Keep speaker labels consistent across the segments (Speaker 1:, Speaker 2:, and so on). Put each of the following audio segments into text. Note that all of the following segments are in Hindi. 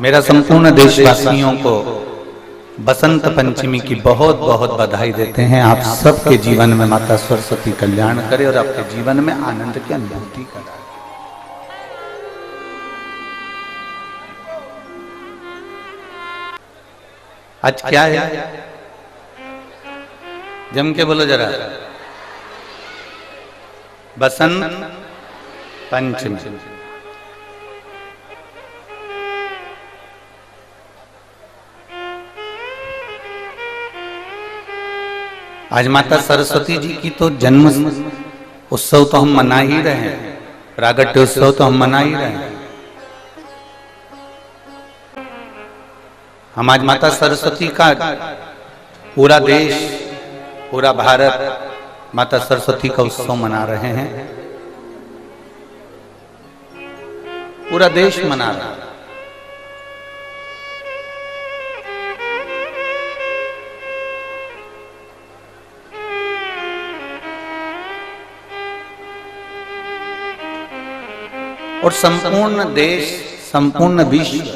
Speaker 1: मेरा संपूर्ण देशवासियों को बसंत पंचमी की बहुत बहुत बधाई देते हैं। आप सबके जीवन में माता सरस्वती कल्याण करे और आपके जीवन में आनंद की अनुभूति कराए। आज क्या है? जम के बोलो जरा। बसंत पंचमी। आज माता सरस्वती जी की तो जन्म उत्सव तो हम मना ही रहे हैं, प्रागट्य उत्सव तो हम मना ही रहे हैं। हम आज माता सरस्वती का पूरा देश, पूरा भारत माता सरस्वती का उत्सव मना रहे हैं। पूरा देश मना रहा है। और संपूर्ण देश, संपूर्ण विश्व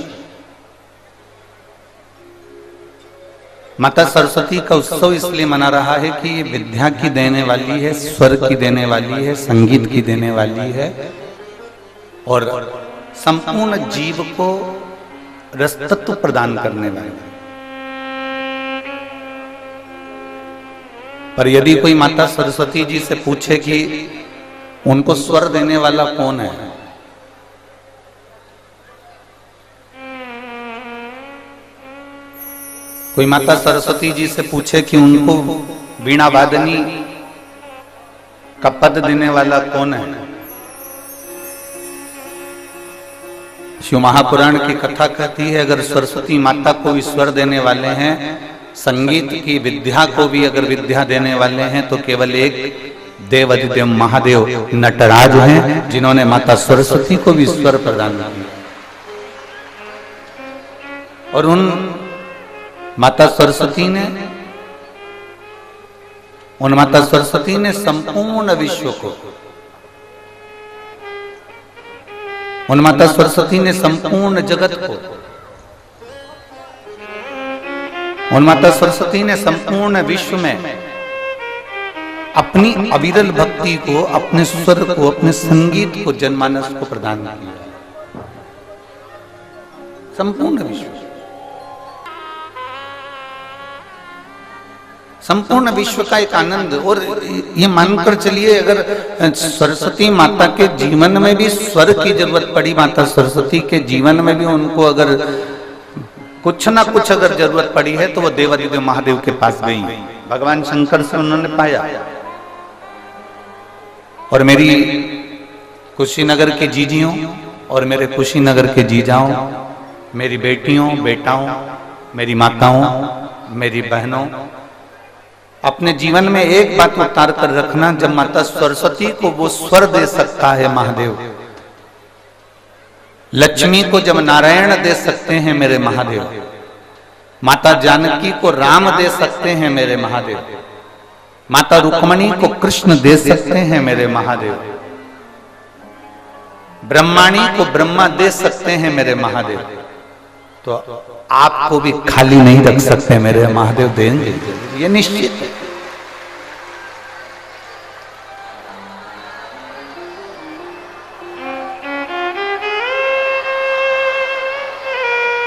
Speaker 1: माता सरस्वती का उत्सव इसलिए मना रहा है कि ये विद्या की देने वाली है, स्वर की देने वाली है, संगीत की देने वाली है और संपूर्ण जीव को रसतत्व प्रदान करने वाली है। पर यदि कोई माता सरस्वती जी से पूछे कि उनको स्वर देने वाला कौन है, कोई माता सरस्वती जी से पूछे कि उनको वीणा वादनी का पद देने वाला कौन है, शिव महापुराण की कथा कहती है अगर सरस्वती माता को भी स्वर देने वाले हैं, संगीत की विद्या को भी अगर विद्या देने वाले हैं, तो केवल एक देवाधिदेव महादेव नटराज हैं जिन्होंने माता सरस्वती को भी स्वर प्रदान किया। और उन माता सरस्वती ने, उन माता सरस्वती ने संपूर्ण विश्व को, उन माता सरस्वती ने संपूर्ण जगत को, उन माता सरस्वती ने संपूर्ण विश्व में अपनी अविरल भक्ति को, अपने स्वर को, अपने संगीत को, जनमानस को प्रदान किया। संपूर्ण विश्व, संपूर्ण विश्व का एक आनंद। और ये मानकर चलिए अगर सरस्वती माता के जीवन में भी स्वर की जरूरत पड़ी, माता सरस्वती के जीवन में भी उनको अगर कुछ ना कुछ अगर जरूरत पड़ी है, तो वो देवाधिदेव महादेव के पास गई, भगवान शंकर से उन्होंने पाया। और मेरी कुशीनगर के जीजियों और मेरे कुशीनगर के जीजाओं, मेरी बेटियों, बेटाओं, मेरी माताओं, मेरी बहनों, अपने जीवन में एक बात उतार कर रखना, जब माता सरस्वती को वो स्वर दे सकता है महादेव, लक्ष्मी को जब नारायण दे सकते हैं मेरे महादेव, माता जानकी को राम दे सकते हैं मेरे महादेव, माता रुक्मणी को कृष्ण दे सकते हैं मेरे महादेव, ब्रह्माणी को ब्रह्मा दे सकते हैं मेरे महादेव, तो आपको भी खाली नहीं रख सकते मेरे महादेव, देंगे, ये निश्चित है।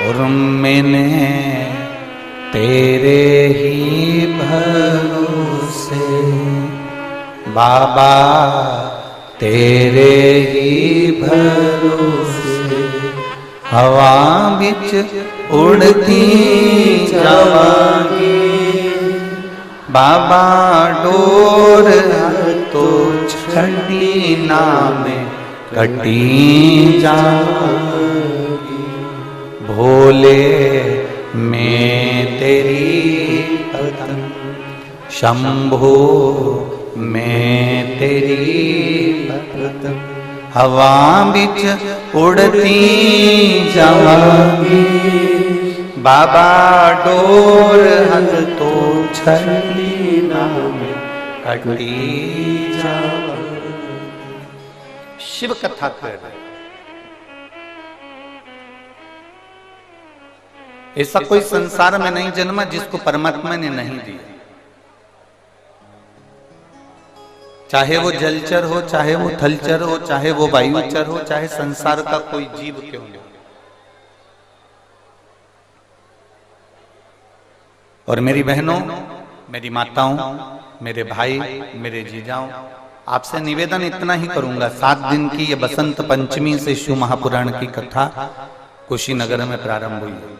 Speaker 1: और मैंने तेरे ही भरोसे बाबा, तेरे ही भरोसे हवा बिच उड़ती जावांगी, बाबा डोर तो छड़ी नाम कटी जावांगी, भोले मैं तेरी पतंग, शंभो मैं तेरी पतंग, हवा बिच उड़ती जावांगी, बाबा डोर हल तो छड़ी नाम कटी जावांगी। शिव कथा कर रहे, ऐसा कोई संसार में नहीं जन्मा जिसको परमात्मा ने नहीं दिया। चाहे वो जलचर हो, चाहे वो थलचर हो, चाहे वो वायुचर हो, चाहे संसार का कोई जीव क्यों हो। और मेरी बहनों, मेरी माताओं, मेरे भाई, मेरे जीजाओं, आपसे निवेदन इतना ही करूंगा, 7 दिन की ये बसंत पंचमी से शिव महापुराण की कथा कुशीनगर में प्रारंभ हुई है।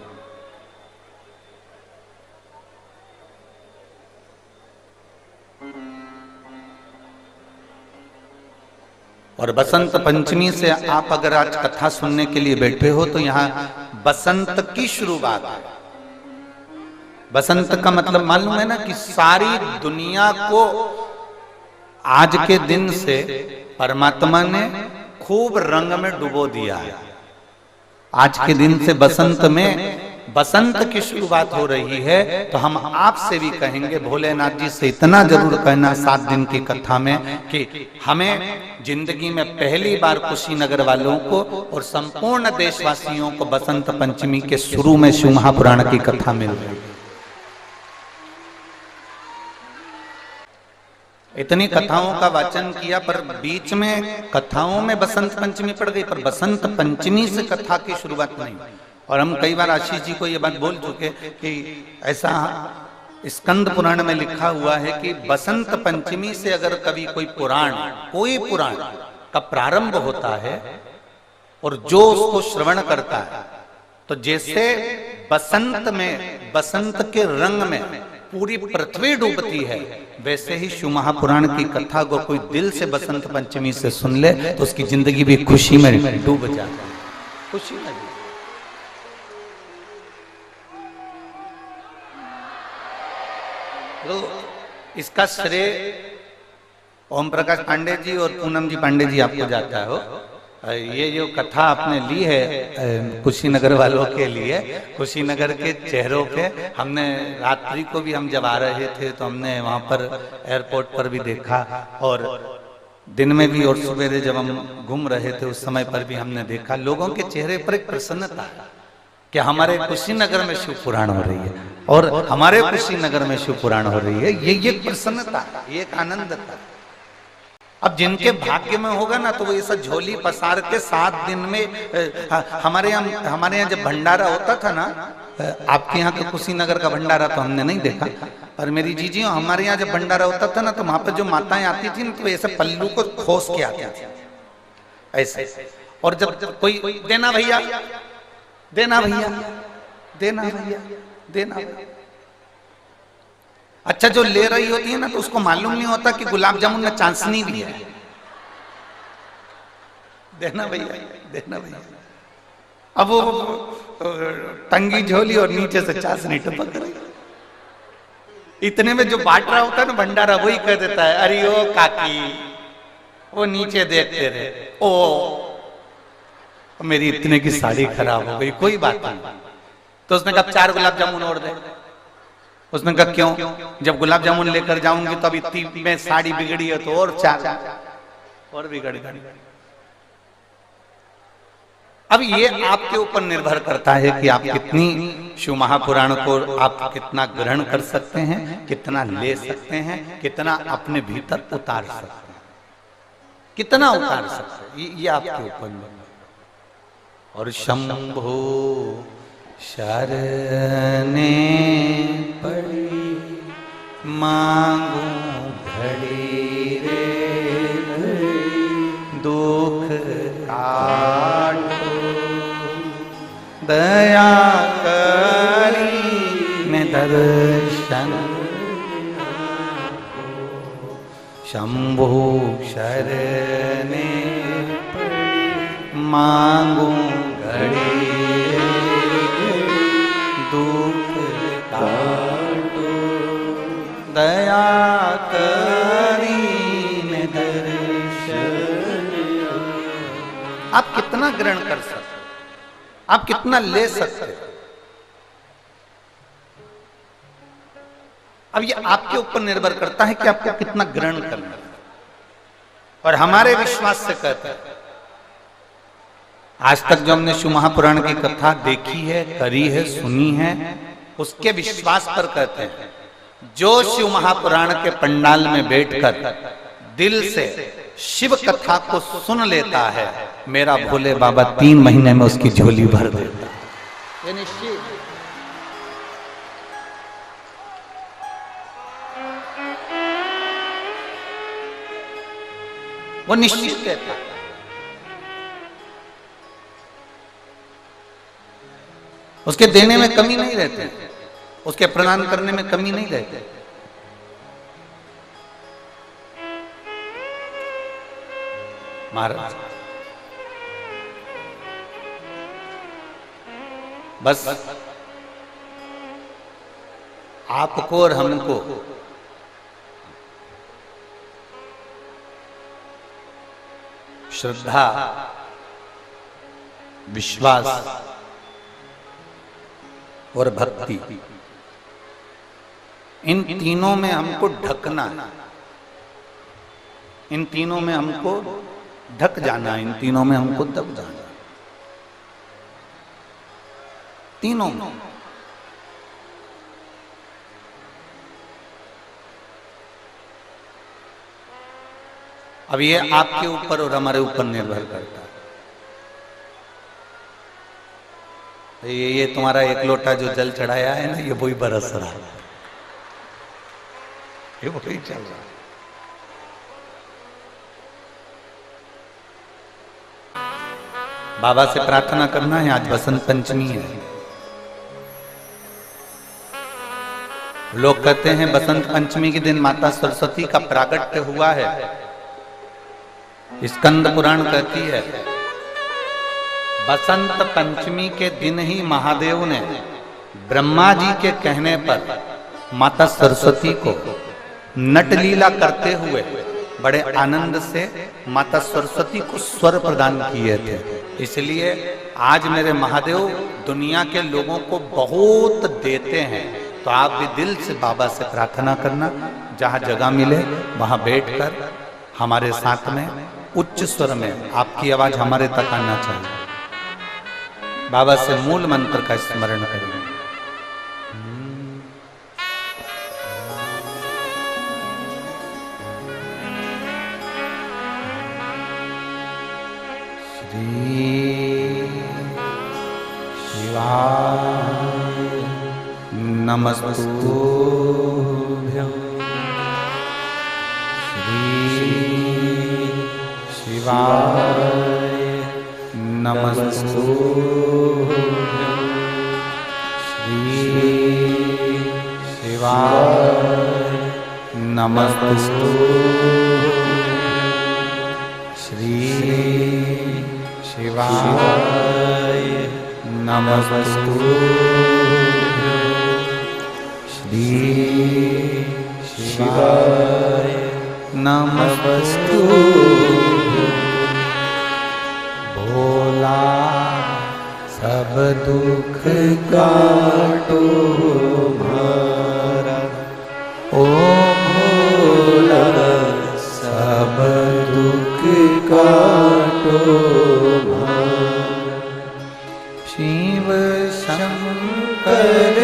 Speaker 1: और बसंत पंचमी से आप अगर आज कथा सुनने के लिए बैठे हो तो यहाँ बसंत की शुरुआत है। बसंत का मतलब मालूम है ना कि सारी दुनिया को आज के दिन से परमात्मा ने खूब रंग में डुबो दिया है। आज के दिन से बसंत में बसंत की शुरुआत हो रही है। तो हम आपसे भी कहेंगे, भोलेनाथ जी से इतना जरूर कहना 7 दिन की कथा में कि हमें जिंदगी में पहली बार कुशीनगर वालों को और संपूर्ण देशवासियों को बसंत पंचमी के शुरू में शिव महापुराण की कथा मिल रही है। इतनी कथाओं का वाचन किया पर बीच में कथाओं में बसंत पंचमी पड़ गई, पर बसंत पंचमी से कथा की शुरुआत नहीं। और हम कई बार आशीष जी को ये बात बोल चुके कि ऐसा स्कंद पुराण में लिखा हुआ है कि बसंत पंचमी से अगर कभी कोई पुराण का प्रारंभ होता है और जो उसको श्रवण करता है, तो जैसे बसंत में, बसंत के रंग में पूरी पृथ्वी डूबती है, वैसे ही शिव महापुराण की कथा को कोई दिल से बसंत पंचमी से सुन ले तो उसकी जिंदगी भी खुशी में डूब जाती है। खुशी में तो इसका श्रेय ओम प्रकाश पांडे जी और पूनम जी पांडे जी आपको जाता हो। ये जो कथा आपने ली है कुशीनगर वालों के लिए, कुशीनगर के चेहरों पे, हमने रात्रि को भी हम जब आ रहे थे तो हमने वहाँ पर एयरपोर्ट पर भी देखा और दिन में भी, और सवेरे जब हम घूम रहे थे उस समय पर भी हमने देखा लोगों के चेहरे पर एक प्रसन्नता कि हमारे कुशीनगर में शिव पुराण हो रही है और हमारे कुशीनगर में शिव पुराण हो रही है। ये प्रसन्नता, ये एक आनंद था। अब जिनके भाग्य में होगा ना तो वो ऐसा झोली पसार के 7 दिन में हमारे यहाँ जब भंडारा होता था ना, आपके यहाँ तो कुशीनगर का भंडारा तो हमने नहीं देखा, पर मेरी जीजी हमारे यहाँ जब भंडारा होता था ना तो वहां पर जो माताएं आती थी तो ऐसे पल्लू को खोस के आती थी ऐसे। और जब कोई देना भैया, देना भैया, देना भैया, देना भैया, अच्छा जो ले रही होती है ना तो उसको मालूम नहीं होता कि गुलाब जामुन में चांसनी भी है। देना भैया, देना भैया। अब वो टंगी झोली और नीचे से चांसनी टपक रही। इतने में जो बांट रहा होता है ना भंडारा, वही कह देता है, अरे ओ काकी, वो नीचे देखते रहे, ओ मेरी इतने की साड़ी खराब हो गई, कोई बात नहीं। तो उसने कहा 4 गुलाब जामुन और दे। उसने कहा क्यों? जब गुलाब जामुन लेकर जाऊंगी तो अब इतनी में साड़ी बिगड़ी है तो और 4 और बिगड़ गई। अब ये आपके ऊपर निर्भर करता है कि आप कितनी शिव महापुराण को आप कितना ग्रहण कर सकते हैं, कितना ले सकते हैं, कितना अपने भीतर उतार सकते हैं, कितना उतार सकते हैं, ये आपके ऊपर निर्भर। और शंभो शरणे पड़ी मांगू घड़ी रे दुख काटो दया करी में दर्शन। शंभो शरणे मांगू घड़ी दुख काटो दया करीन दर्शन। आप कितना ग्रहण कर सकते, आप कितना ले सकते, अब ये आपके ऊपर निर्भर करता है कि आपको कितना ग्रहण करना है। और हमारे विश्वास से कहते हैं आज तक जो हमने शिव महापुराण की कथा देखी है, करी है, सुनी है, उसके विश्वास पर कहते हैं जो शिव महापुराण के पंडाल में बैठकर दिल से शिव कथा को सुन लेता है, मेरा भोले बाबा 3 महीने में उसकी झोली भर देता है। ये निश्चित, वो निश्चित कहता है। उसके देने में कमी नहीं रहती, उसके प्रदान करने में कमी नहीं रहती। महाराज बस आपको और हमको श्रद्धा, विश्वास और भक्ति, इन तीनों में हमको ढकना है, इन तीनों में हमको ढक जाना, इन तीनों में हमको दब जाना, तीनों में। अब ये आपके ऊपर और हमारे ऊपर निर्भर करता है। ये तुम्हारा 1 लोटा जो जल चढ़ाया है ना, ये वही बरस रहा है, ये वही चल रहा है। बाबा से प्रार्थना करना है। आज बसंत पंचमी है। लोग कहते हैं बसंत पंचमी के दिन माता सरस्वती का प्रागट्य हुआ है। स्कंद पुराण कहती है बसंत पंचमी के दिन ही महादेव ने ब्रह्मा जी के कहने पर माता सरस्वती को नटलीला करते हुए बड़े आनंद से माता सरस्वती को स्वर प्रदान किए थे। इसलिए आज मेरे महादेव दुनिया के लोगों को बहुत देते हैं। तो आप भी दिल से बाबा से प्रार्थना करना, जहाँ जगह मिले वहाँ बैठकर हमारे साथ में उच्च स्वर में आपकी आवाज हमारे तक आना चाहिए। बाबा से मूल मंत्र का स्मरण करें। नमस्तुभ्यं श्री शिवाय नमस्तुभ्यं श्री शिवाय नमस्तुभ्यं श्री शिवाय नमस्तुभ्यं श्री शिवाय नमस्तुभ्यं। भोला सब दुख काटो हमारा, ओ भोला सब दुख काटो हमारा। शिव शंकर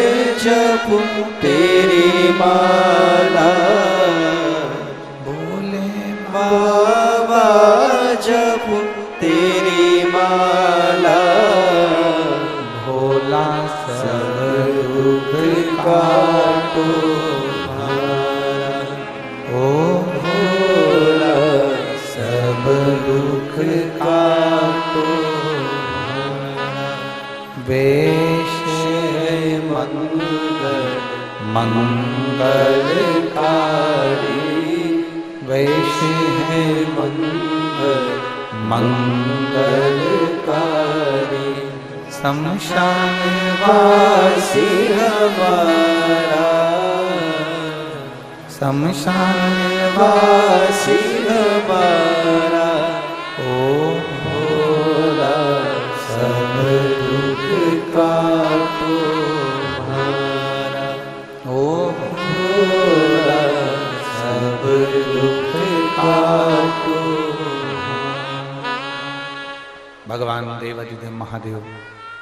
Speaker 1: जपो तेरी माला, भोले बाबा जपो तेरी माला। भोला सब दुख काटो हमारा, ओ भोला सब दुख काटो हमारा। वेश मंगलकारी, वेश है मंगलकारी। शमशान वासी हमारा, शमशान वासी हमारा। ओ भोला सब दुख काटो हमारा, ओ भोला सब दुख काटो। भगवान देव महादेव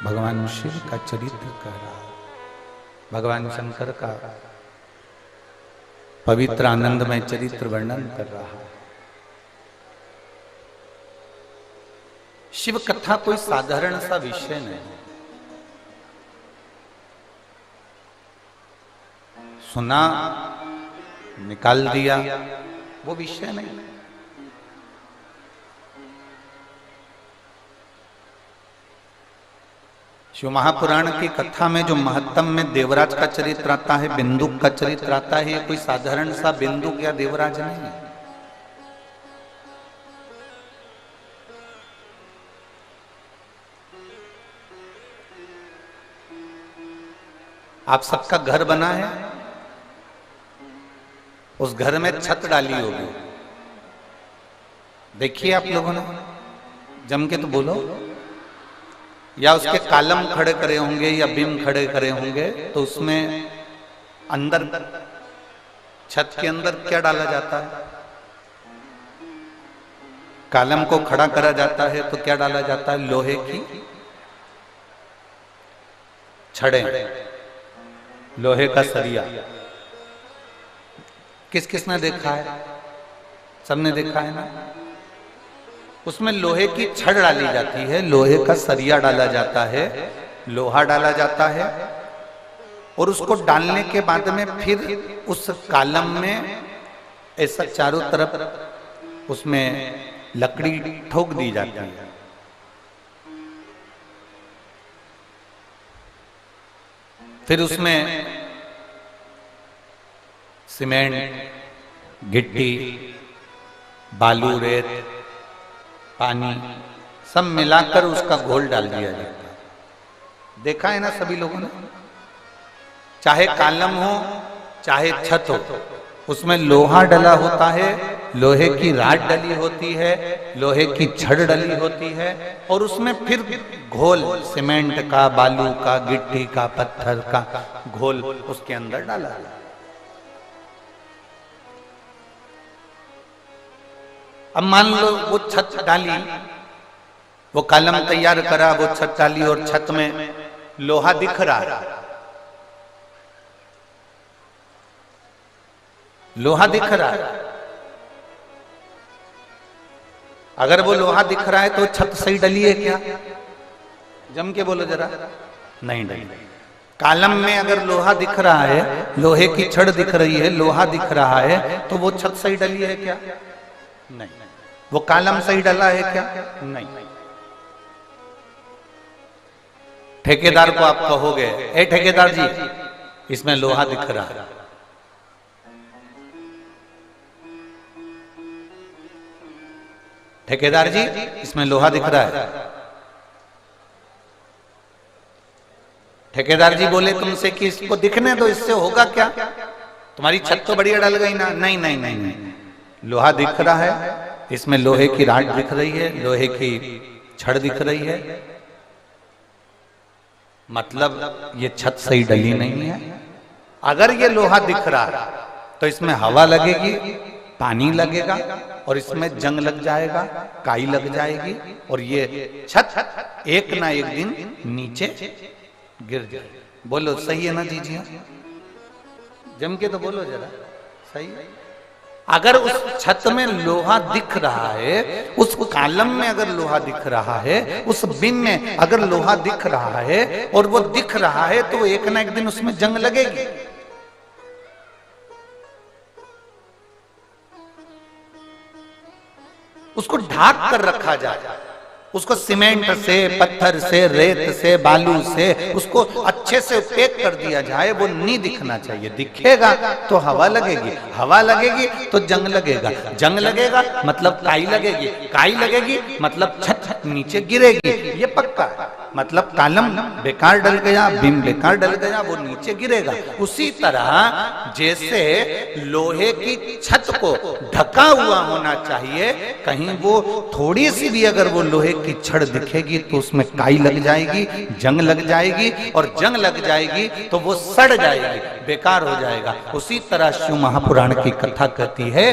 Speaker 1: भगवान शिव का चरित्र कह रहा है, भगवान शंकर का पवित्र आनंदमय चरित्र वर्णन कर रहा है। शिव कथा कोई साधारण सा विषय नहीं, सुना निकाल दिया वो विषय नहीं। शिव महापुराण की कथा में जो महत्तम में देवराज का चरित्र आता है, बिंदुक का चरित्र आता है, ये कोई साधारण सा बिंदुक या देवराज नहीं है। आप सबका घर बना है, उस घर में छत डाली होगी, देखिए आप लोगों ने, जम के तो बोलो। या उसके कालम खड़े करे होंगे या बीम खड़े करे होंगे, तो उसमें अंदर छत के अंदर क्या डाला जाता है? कालम को खड़ा करा जाता है तो क्या डाला जाता है? लोहे की छड़े, लोहे का सरिया। किस किस ने देखा है? सबने देखा है ना? उसमें लोहे की छड़ डाली जाती है, लोहे का सरिया डाला जाता है, लोहा डाला जाता है, और उसको डालने के बाद में फिर उस कालम में ऐसा चारों तरफ उसमें लकड़ी ठोक दी जाती है। फिर उसमें सीमेंट, गिट्टी, बालू, रेत, पानी सब मिलाकर उसका घोल डाल दिया जाता है। देखा है ना सभी लोगों ने? चाहे कालम हो चाहे छत हो, उसमें लोहा डला होता है, लोहे की राड डली होती है, लोहे की छड़ डली होती है, और उसमें फिर घोल सीमेंट का, बालू का, गिट्टी का, पत्थर का घोल उसके अंदर डाला है। अब मान लो वो छत डाली, वो कालम तैयार करा, वो छत डाली और छत में लोहा दिख रहा है, लोहा दिख रहा है। अगर वो लोहा दिख रहा है तो छत सही डली है क्या? जम के बोलो जरा। नहीं डली। कालम में अगर लोहा दिख रहा है, लोहे की छड़ दिख रही है, लोहा दिख रहा है, तो वो छत सही डली है क्या? नहीं। वो कालम सही डला है क्या? नहीं। ठेकेदार को आप कहोगे, ए ठेकेदार जी, इसमें लोहा दिख रहा है, ठेकेदार जी इसमें लोहा दिख रहा है। ठेकेदार जी बोले तुमसे कि इसको दिखने दो, इससे होगा क्या? तुम्हारी छत तो बढ़िया डल गई ना। नहीं नहीं नहीं नहीं, लोहा दिख रहा है, इसमें लोहे की राड दिख रही है, लोहे की छड़ दिख रही है, मतलब ये छत सही डली नहीं है। अगर ये लोहा दिख रहा है तो इसमें हवा लगेगी, पानी लगेगा, और इसमें जंग लग जाएगा, काई लग जाएगी, और ये छत एक ना एक दिन नीचे गिर जाएगी। बोलो सही है ना जी? जी जम के तो बोलो जरा, सही है। अगर उस छत में लोहा दिख रहा है, उस कालम में अगर लोहा दिख रहा है, उस बीम में अगर लोहा दिख रहा है, और वो दिख रहा है, तो एक ना एक दिन उसमें जंग लगेगी। उसको ढाक कर रखा जाए, उसको सीमेंट से, पत्थर से, रेत से, बालू से उसको अच्छे से पैक कर दिया जाए। वो नहीं दिखना चाहिए। दिखेगा तो हवा लगेगी, हवा लगेगी तो जंग लगेगा, जंग लगेगा मतलब काई लगेगी, काई लगेगी मतलब छत नीचे गिरेगी। ये पक्का है। मतलब कालम बेकार डल गया, बीम बेकार डल गया, वो नीचे गिरेगा। उसी तरह जैसे लोहे की छत को ढका हुआ होना चाहिए, कहीं वो थोड़ी सी भी अगर वो लोहे की छड़ दिखेगी तो उसमें काई लग जाएगी, जंग लग जाएगी, और जंग लग जाएगी तो वो सड़ जाएगी, बेकार हो जाएगा। उसी तरह शिव महापुराण की कथा कहती है,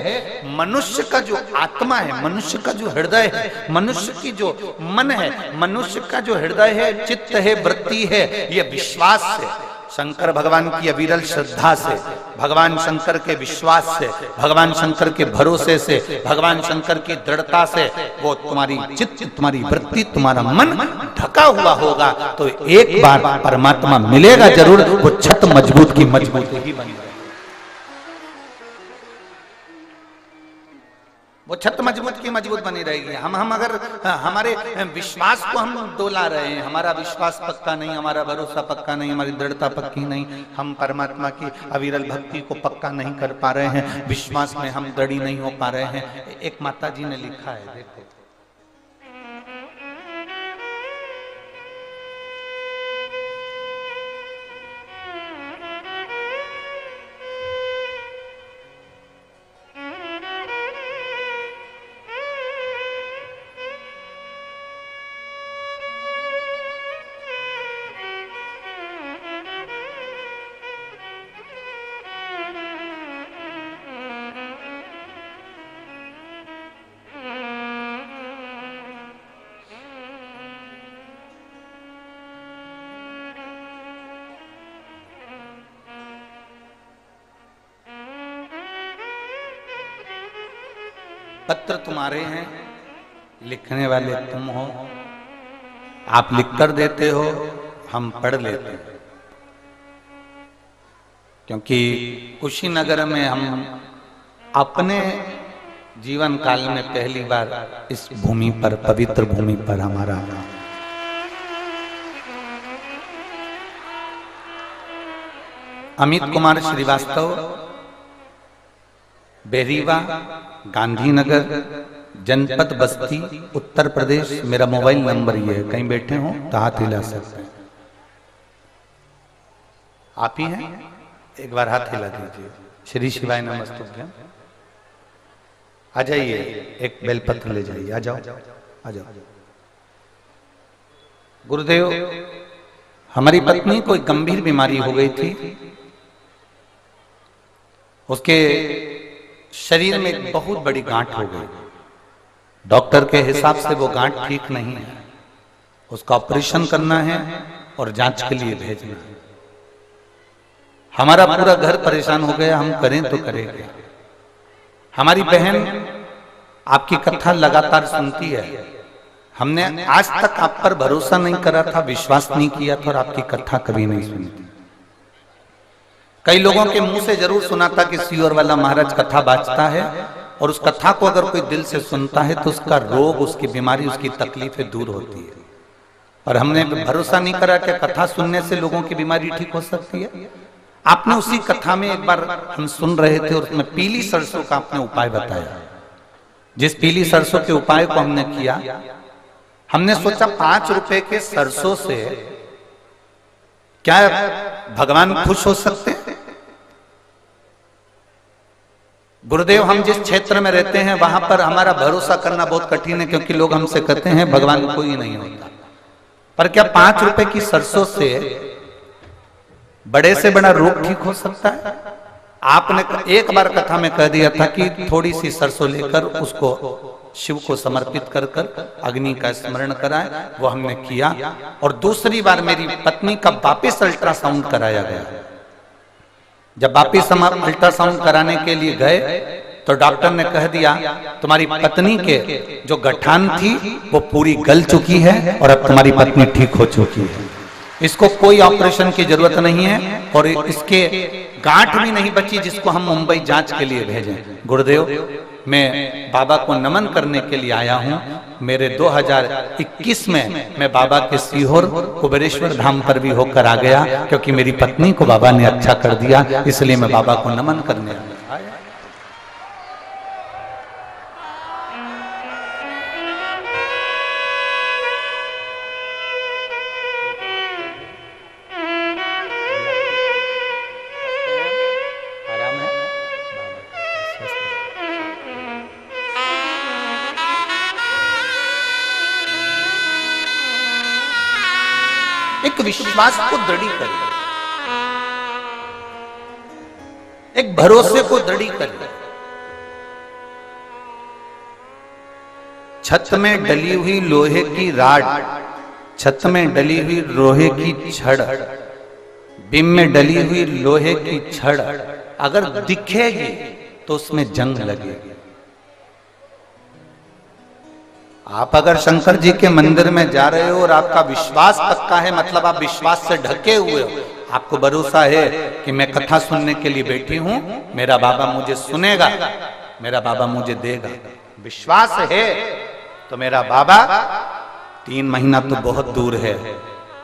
Speaker 1: मनुष्य का जो आत्मा है, मनुष्य का जो हृदय है, मनुष्य की जो मन है, मनुष्य का जो हृदय हृदय है, चित्त है, वृत्ति है, ये विश्वास से, शंकर भगवान की अविरल श्रद्धा से, भगवान शंकर के विश्वास से, भगवान शंकर के भरोसे से, भगवान शंकर की दृढ़ता से वो तुम्हारी चित्त, तुम्हारी वृत्ति, तुम्हारा मन ढका हुआ होगा तो एक बार परमात्मा मिलेगा जरूर। वो छत मजबूत की मजबूत ही बनी रहेगी, वो छत मजबूत की मजबूत बनी रहेगी। हम अगर हमारे विश्वास को हम डोला रहे हैं, हमारा विश्वास पक्का नहीं, हमारा भरोसा पक्का नहीं, हमारी दृढ़ता पक्की नहीं, हम परमात्मा की अविरल भक्ति को पक्का नहीं कर पा रहे हैं, विश्वास में हम दृढ़ नहीं हो पा रहे हैं। एक माता जी ने लिखा है, देखो, पत्र तुम्हारे हैं, लिखने वाले तुम हो, आप लिख कर देते हो, हम पढ़ लेते हैं। क्योंकि कुशीनगर में हम अपने जीवन काल में पहली बार इस भूमि पर, पवित्र भूमि पर हमारा अमित कुमार श्रीवास्तव, बेरीवा, गांधीनगर, जनपद बस्ती, उत्तर प्रदेश। मेरा मोबाइल नंबर ये है, कहीं बैठे हो तो हाथ हिला सकते हैं। आप ही हैं, एक बार हाथ हिला दीजिए। श्री शिवाय नमस्तुभ्यम। आ जाइए, एक बेलपत्र ले जाइए, आ जाओ आ जाओ। गुरुदेव, हमारी पत्नी को एक गंभीर बीमारी हो गई थी, उसके शरीर में एक बहुत बड़ी गांठ हो गई। डॉक्टर के हिसाब से वो गांठ ठीक नहीं है, उसका ऑपरेशन करना है और जांच के लिए भेजना है। हमारा पूरा घर परेशान हो गया, हम करें तो करें क्या। हमारी बहन आपकी कथा लगातार सुनती है, हमने आज तक आप पर भरोसा नहीं करा था, विश्वास नहीं किया था और आपकी कथा कभी नहीं सुनी थी। कई लोगों के मुंह से जरूर सुना था कि सीहोर वाला महाराज कथा बाजता है, और उस कथा को अगर कोई दिल से सुनता है तो उसका रोग, उसकी बीमारी, उसकी तकलीफें दूर होती है। और हमने भरोसा नहीं करा कि कथा सुनने से लोगों की बीमारी ठीक हो सकती है। आपने उसी कथा में एक बार हम सुन रहे थे और उसमें पीली सरसों का आपने उपाय बताया। जिस पीली सरसों के उपाय को हमने किया, हमने सोचा 5 रुपए के सरसों से क्या भगवान खुश हो सकते हैं? गुरुदेव, हम जिस क्षेत्र में रहते हैं वहां पर हमारा भरोसा करना बहुत कठिन है, क्योंकि लोग हमसे कहते हैं भगवान कोई नहीं होता। पर क्या 5 रुपए की सरसों से बड़े से बड़ा रोग ठीक हो सकता है? आपने एक बार कथा में कह दिया था कि थोड़ी सी सरसों लेकर उसको शिव को समर्पित कर कर अग्नि का स्मरण कराए, वो हमने किया। और दूसरी बार मेरी पत्नी का वापिस अल्ट्रासाउंड कराया गया। जब वापिस हम अल्ट्रासाउंड कराने के लिए गए तो डॉक्टर ने कह दिया तुम्हारी पत्नी के जो गठान थी वो पूरी गल चुकी है और अब तुम्हारी पत्नी ठीक हो चुकी है, इसको कोई ऑपरेशन की जरूरत नहीं है और इसके गांठ भी नहीं बची जिसको हम मुंबई जांच के लिए भेजें। गुरुदेव, मैं बाबा को नमन करने के लिए आया हूं। मेरे 2021 में मैं बाबा के सीहोर कुबेरेश्वर धाम पर भी होकर आ गया, क्योंकि मेरी पत्नी को बाबा ने अच्छा कर दिया, इसलिए मैं बाबा को नमन करने आया। एक विश्वास को दृढ़ी करें, एक भरोसे को दृढ़ी करें। छत में डली हुई लोहे की राड छत में डली हुई लोहे की छड़, बिम में डली हुई लोहे की छड़ अगर दिखेगी तो उसमें जंग लगेगी। आप अगर शंकर जी के मंदिर में जा रहे हो और आपका विश्वास पक्का है, मतलब आप विश्वास से ढके हुए हो, आपको भरोसा है कि मैं कथा सुनने के लिए बैठी हूं, मेरा बाबा मुझे सुनेगा, मेरा बाबा मुझे देगा, विश्वास है तो मेरा बाबा 3 महीना तो बहुत दूर है,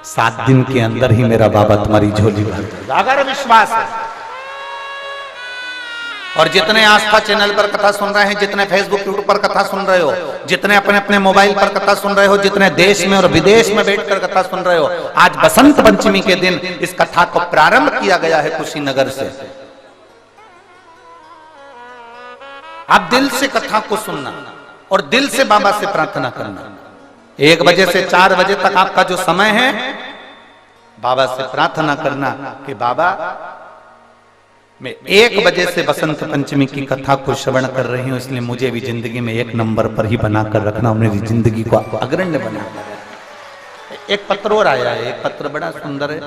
Speaker 1: 7 दिन के अंदर ही मेरा बाबा तुम्हारी झोली भर देगा, अगर विश्वास है। और जितने आस्था चैनल पर कथा सुन रहे हैं, जितने फेसबुक यूट्यूब पर कथा सुन रहे हो, जितने अपने अपने मोबाइल पर कथा सुन रहे हो, जितने देश में और विदेश में बैठकर कथा सुन रहे हो, आज बसंत पंचमी के दिन इस कथा को प्रारंभ किया गया है कुशीनगर से। आप दिल से कथा को सुनना और दिल से बाबा से प्रार्थना करना। 1 बजे से 4 बजे तक आपका जो समय है, बाबा से प्रार्थना करना कि बाबा मैं 1 बजे से बसंत पंचमी की कथा को श्रवण कर रही हूं, इसलिए मुझे भी जिंदगी में 1 नंबर पर ही बनाकर रखना, मेरी जिंदगी को अग्रण्य बनाकर। एक पत्र और आया है, एक पत्र बड़ा सुंदर है,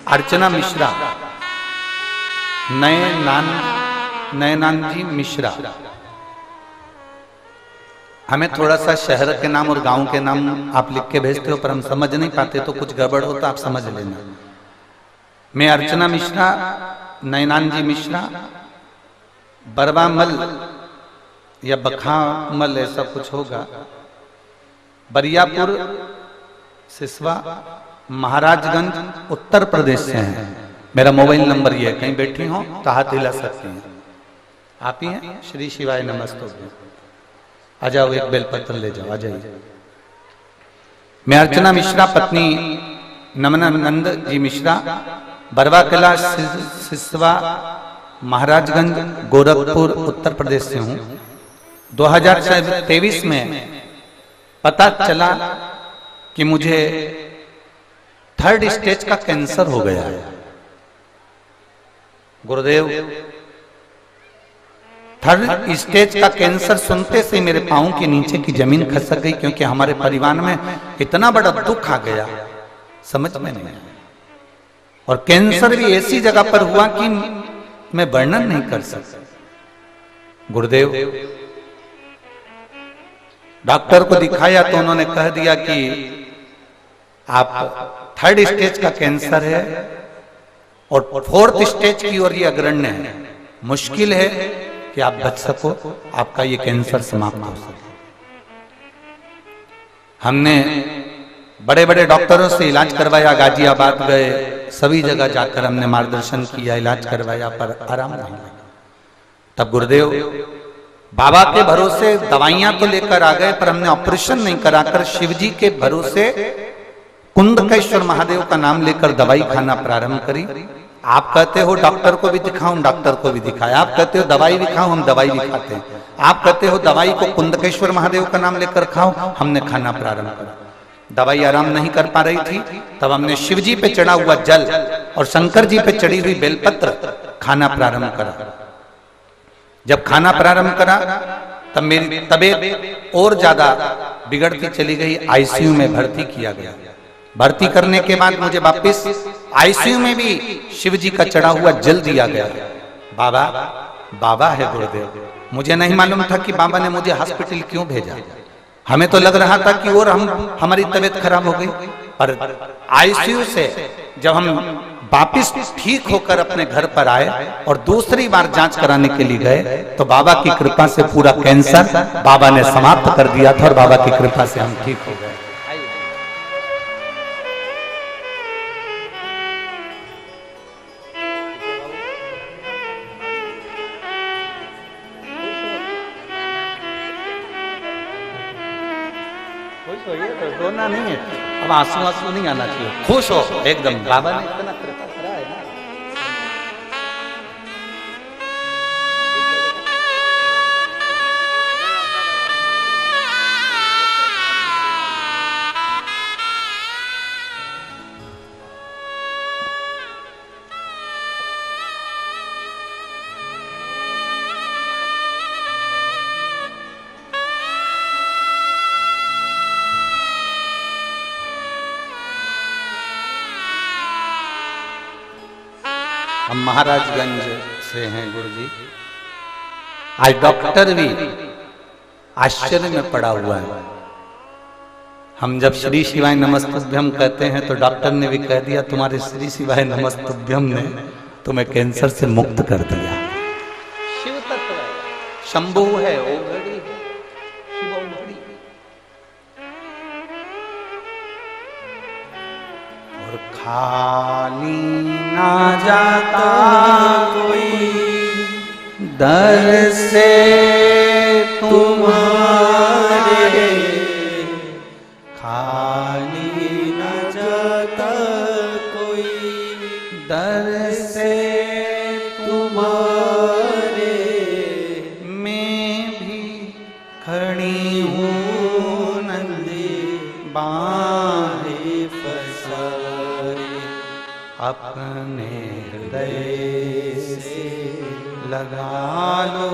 Speaker 1: अर्चना मिश्रा, नयनान जी मिश्रा। हमें थोड़ा सा शहर के नाम और गांव के नाम आप लिख के भेजते हो, पर हम समझ नहीं पाते, तो कुछ गड़बड़ हो तो आप समझ लेना। मैं अर्चना मिश्रा, नयनान जी मिश्रा, बरवामल या बखामल ऐसा कुछ होगा, बरियापुर सिसवा महाराजगंज उत्तर प्रदेश से हैं। मेरा मोबाइल नंबर ये है, कहीं बैठी हो तो हाथ हिला सकती हैं। आप ही हैं? श्री शिवाय नमस्तुभ्यं। आ जाओ, एक बेलपत्र ले जाओ, आ जाइए। मैं अर्चना मिश्रा, पत्नी नमनानंद जी मिश्रा, बरवा कला सिसवा महाराजगंज गोरखपुर उत्तर प्रदेश से हूं। 2023 में पता चला कि मुझे 3rd स्टेज का कैंसर हो गया है। गुरुदेव, 3rd स्टेज का कैंसर सुनते से मेरे पांव के नीचे की जमीन खसक गई, क्योंकि हमारे परिवार में इतना बड़ा दुख आ गया, समझ में नहीं आया। और कैंसर भी ऐसी जगह पर हुआ कि मैं वर्णन नहीं कर सकता। गुरुदेव, डॉक्टर को दिखाया तो उन्होंने कह दिया कि आप 3rd स्टेज का कैंसर है और 4th स्टेज की ओर ये अग्रण्य है, मुश्किल है कि आप बच सको, आपका ये कैंसर समाप्त हो सके। हमने बड़े बड़े डॉक्टरों से इलाज करवाया, गाजियाबाद गए, सभी जगह जाकर हमने मार्गदर्शन किया, इलाज करवाया, पर आराम नहीं लगा। तब गुरुदेव बाबा के भरोसे दवाइयां तो लेकर आ गए, पर हमने ऑपरेशन नहीं कराकर शिव जी के भरोसे कुंदकेश्वर महादेव का नाम लेकर दवाई खाना प्रारंभ करी। आप कहते हो डॉक्टर को भी दिखाऊं, डॉक्टर को भी दिखाया। आप कहते हो दवाई भी खाओ, हम दवाई भी खाते हैं। आप कहते हो दवाई को कुंदकेश्वर महादेव का नाम लेकर खाओ, हमने खाना प्रारंभ करा। दवाई आराम नहीं कर पा रही थी, तब हमने शिव जी पे चढ़ा हुआ जल और शंकर जी पे चढ़ी हुई बेलपत्र खाना प्रारंभ करा। जब खाना प्रारंभ करा तब मेरी तबीयत और ज्यादा बिगड़ती चली गई, आईसीयू में भर्ती किया गया। भर्ती करने के बाद मुझे वापस आईसीयू में भी शिव जी का चढ़ा हुआ जल दिया गया। बाबा है गुरुदेव। मुझे नहीं मालूम था कि बाबा ने मुझे हॉस्पिटल क्यों भेजा। हमें तो लग रहा था कि और हमारी तबीयत खराब हो गई, पर आईसीयू से जब हम वापिस ठीक होकर अपने घर पर आए और दूसरी बार जांच कराने के लिए गए, तो बाबा की कृपा से पूरा कैंसर बाबा ने समाप्त कर दिया था और बाबा की कृपा से हम ठीक हो गए। रोना नहीं है, अब आंसू नहीं आना चाहिए, खुश हो एकदम। बाबा ने इतना कृपा करा है ना। हम महाराजगंज से हैं गुरुजी। आज डॉक्टर भी आश्चर्य में पड़ा हुआ है। हम जब श्री शिवाय नमस्तुभ्यम कहते हैं तो डॉक्टर ने भी कह दिया तुम्हारे श्री शिवाय नमस्तुभ्यम ने तुम्हें कैंसर से मुक्त कर दिया। शिव तत्व है, शंभु है, ओघड़ी है, शिव ओघड़ी। और खाली ना जाता कोई दर से तुम्हारे, खाली न जाता कोई दर से तुम्हारे, मैं भी खड़ी हूँ नंदी बाहें फसाए, अपने हृदय से लगा लो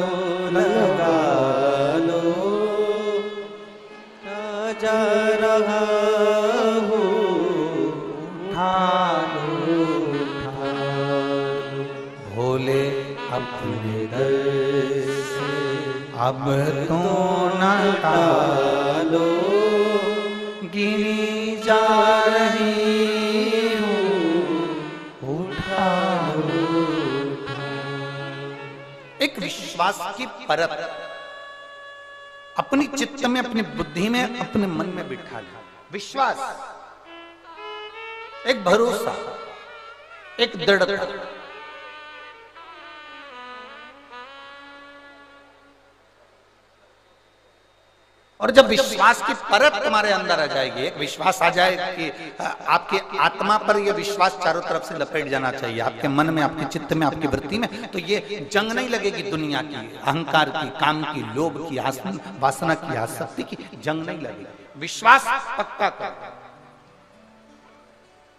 Speaker 1: जा रहा हूँ, उठा लो भोले अपने दर से अब तो न टालो, गिनी जा रही हूँ, उठा लो। एक विश्वास की परत अपनी चित्त में, अपनी बुद्धि में, अपने मन में बिठा लिया। विश्वास, एक भरोसा, एक दृढ़ता। और जब विश्वास की परत तुम्हारे अंदर आ जाएगी, एक विश्वास आ जाए कि आपकी आत्मा पर यह विश्वास चारों तरफ से लपेट जाना चाहिए, आपके मन में, आपके चित्त में, आपकी वृत्ति में, तो ये जंग नहीं लगेगी दुनिया की, अहंकार की, काम की, लोभ की, वासना की, आसक्ति की जंग नहीं लगेगी। विश्वास पक्का कर,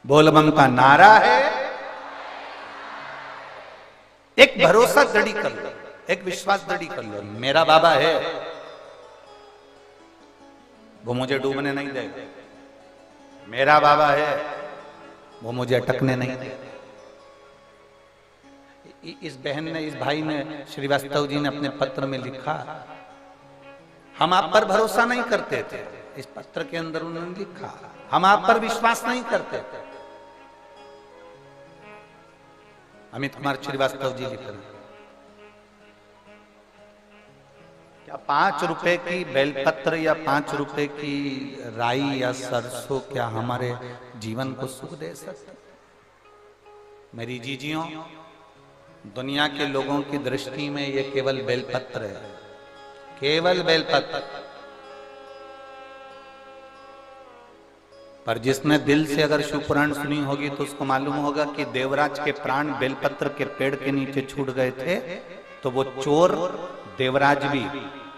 Speaker 1: बोलबम का नारा है। एक भरोसा दृढ़ कर लो, एक विश्वास दृढ़ कर लो, मेरा बाबा है, वो मुझे डूबने नहीं देगा। मेरा बाबा है, वो मुझे अटकने नहीं देगा। इस बहन ने, इस भाई ने, श्रीवास्तव जी ने अपने पत्र में लिखा, हम आप पर भरोसा नहीं करते थे। इस पत्र के अंदर उन्होंने लिखा, हम आप पर विश्वास नहीं करते थे। अमित कुमार श्रीवास्तव जी लिख रहे हैं, 5 रुपए की बेलपत्र या 5 रुपए की राई या सरसों क्या हमारे जीवन को सुख दे सकते? मेरी जीजियों, दुनिया के लोगों की दृष्टि में ये केवल बेलपत्र है, केवल बेलपत्र। पर जिसने दिल से अगर शिव पुराण सुनी होगी तो उसको मालूम होगा कि देवराज के प्राण बेलपत्र के पेड़ के नीचे छूट गए थे, तो वो चोर देवराज भी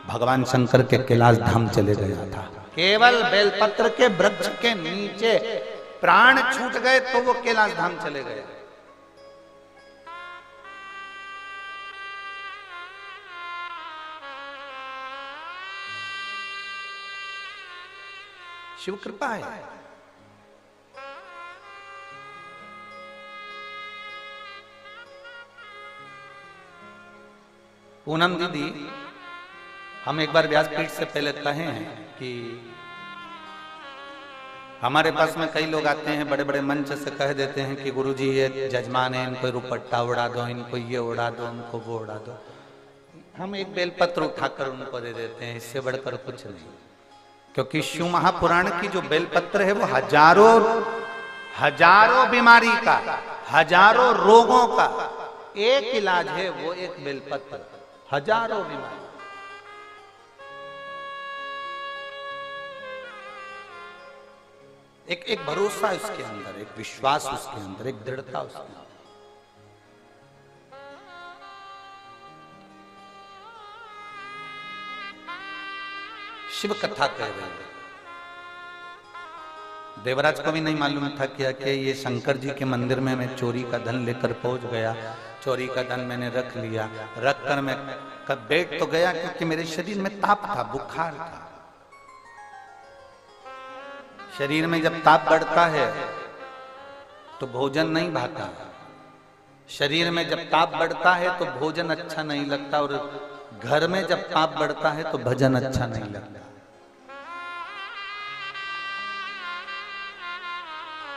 Speaker 1: भगवान शंकर के कैलाश धाम चले गया था। केवल बेलपत्र के वृक्ष के नीचे प्राण छूट गए तो वो कैलाश धाम चले गए। शिव कृपा है। पूनम दीदी, हम एक बार व्यासपीठ से पहले कहे हैं कि हमारे पास में कई लोग आते हैं, बड़े बड़े मंच से कह देते हैं कि गुरुजी ये जजमान है, इनको रुपट्टा उड़ा दो, इनको ये उड़ा दो, उनको वो उड़ा दो। हम एक बेलपत्र उठाकर उनको दे देते हैं, इससे बढ़कर कुछ नहीं। क्योंकि शिव महापुराण की जो बेलपत्र है वो हजारों बीमारी का, हजारों रोगों का एक इलाज है, वो एक बेलपत्र। हजारों बीमारी। एक भरोसा उसके अंदर, एक विश्वास उसके अंदर, एक दृढ़ता उसके अंदर। शिव कथा कह रहे हैं। देवराज को भी नहीं मालूम था क्या कि ये शंकर जी के मंदिर में मैं चोरी का धन लेकर पहुंच गया। चोरी का धन मैंने रख लिया, रख कर मैं कब बैठ तो गया क्योंकि मेरे शरीर में ताप था, बुखार था। शरीर में जब ताप बढ़ता है तो भोजन नहीं भाता, शरीर में जब ताप बढ़ता है तो भोजन अच्छा नहीं लगता, और घर में जब ताप बढ़ता है तो भजन अच्छा नहीं लगता।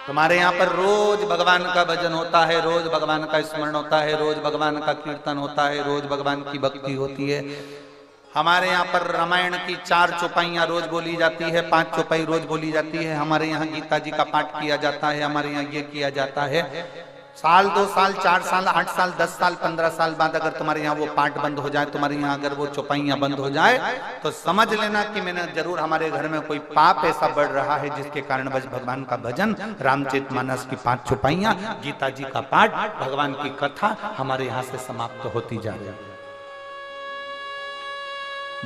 Speaker 1: तुम्हारे यहाँ पर रोज भगवान का भजन होता है, रोज भगवान का स्मरण होता है, रोज भगवान का कीर्तन होता है, रोज भगवान की भक्ति होती है। हमारे यहाँ पर रामायण की 4 चौपाइयाँ रोज बोली जाती है, 5 चौपाई रोज बोली जाती है। हमारे यहाँ गीता जी का पाठ किया जाता है, हमारे यहाँ ये किया जाता है। साल 2 साल 4 साल 8 साल 10 साल 15 साल बाद अगर तुम्हारे यहाँ वो पाठ बंद हो जाए, तुम्हारे यहाँ अगर वो चौपाइयाँ बंद हो जाए, तो समझ लेना कि मैंने जरूर हमारे घर में कोई पाप ऐसा बढ़ रहा है जिसके कारण बस भगवान का भजन, रामचरितमानस की 5 चौपाइयाँ, गीता जी का पाठ, भगवान की कथा हमारे यहाँ से समाप्त होती जा रही है।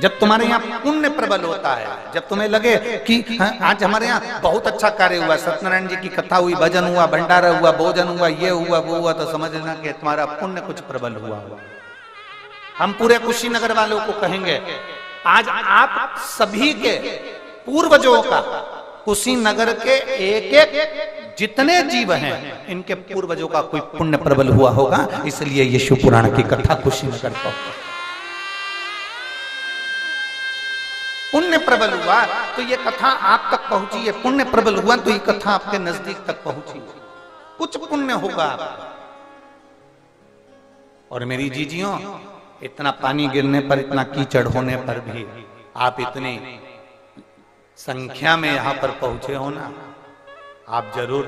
Speaker 1: जब तुम्हारे यहाँ पुण्य प्रबल होता है, जब तुम्हें लगे कि आज हमारे यहाँ बहुत अच्छा कार्य हुआ, सत्यनारायण जी की कथा हुई, भजन हुआ, भंडारा हुआ, भोजन हुआ, ये हुआ वो हुआ, तो समझ लेना कि तुम्हारा पुण्य कुछ प्रबल हुआ। हम पूरे कुशीनगर वालों को कहेंगे, आज आप सभी के पूर्वजों का, कुशीनगर के एक एक जितने जीव हैं, इनके पूर्वजों का कोई पुण्य प्रबल हुआ होगा, इसलिए ये शिव पुराण की कथा कुशीनगर को पुण्य प्रबल हुआ तो ये कथा आप तक पहुंची है, पुण्य प्रबल हुआ तो ये कथा आपके नजदीक तक पहुंची, कुछ पुण्य होगा। और मेरी जीजियों, इतना पानी गिरने पर, इतना कीचड़ होने पर भी आप इतनी संख्या में यहां पर पहुंचे हो ना, आप जरूर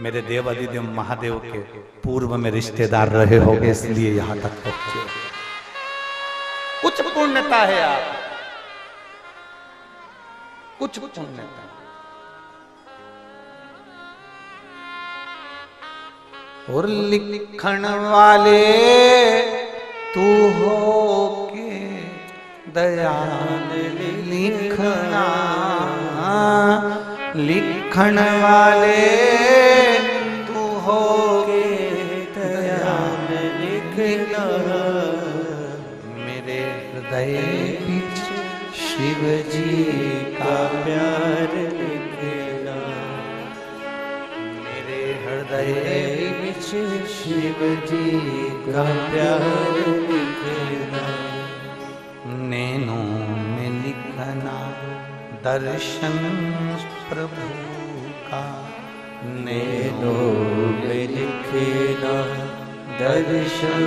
Speaker 1: मेरे देव अधिदेव महादेव के पूर्व में रिश्तेदार रहे होगे, इसलिए यहां तक पहुंचे। कुछ पुण्यता है आप, कुछ पुण्यता। और लिखण वाले तू हो के दयाल लिखना, लिखण वाले तू हो के दयाल लिखना, मेरे हृदय पीछे शिव जी का प्यार लिखना, मेरे हृदय पीछे शिव जी का प्यार लिखना, नैनों में लिखना दर्शन प्रभु का, नैनों में लिखना दर्शन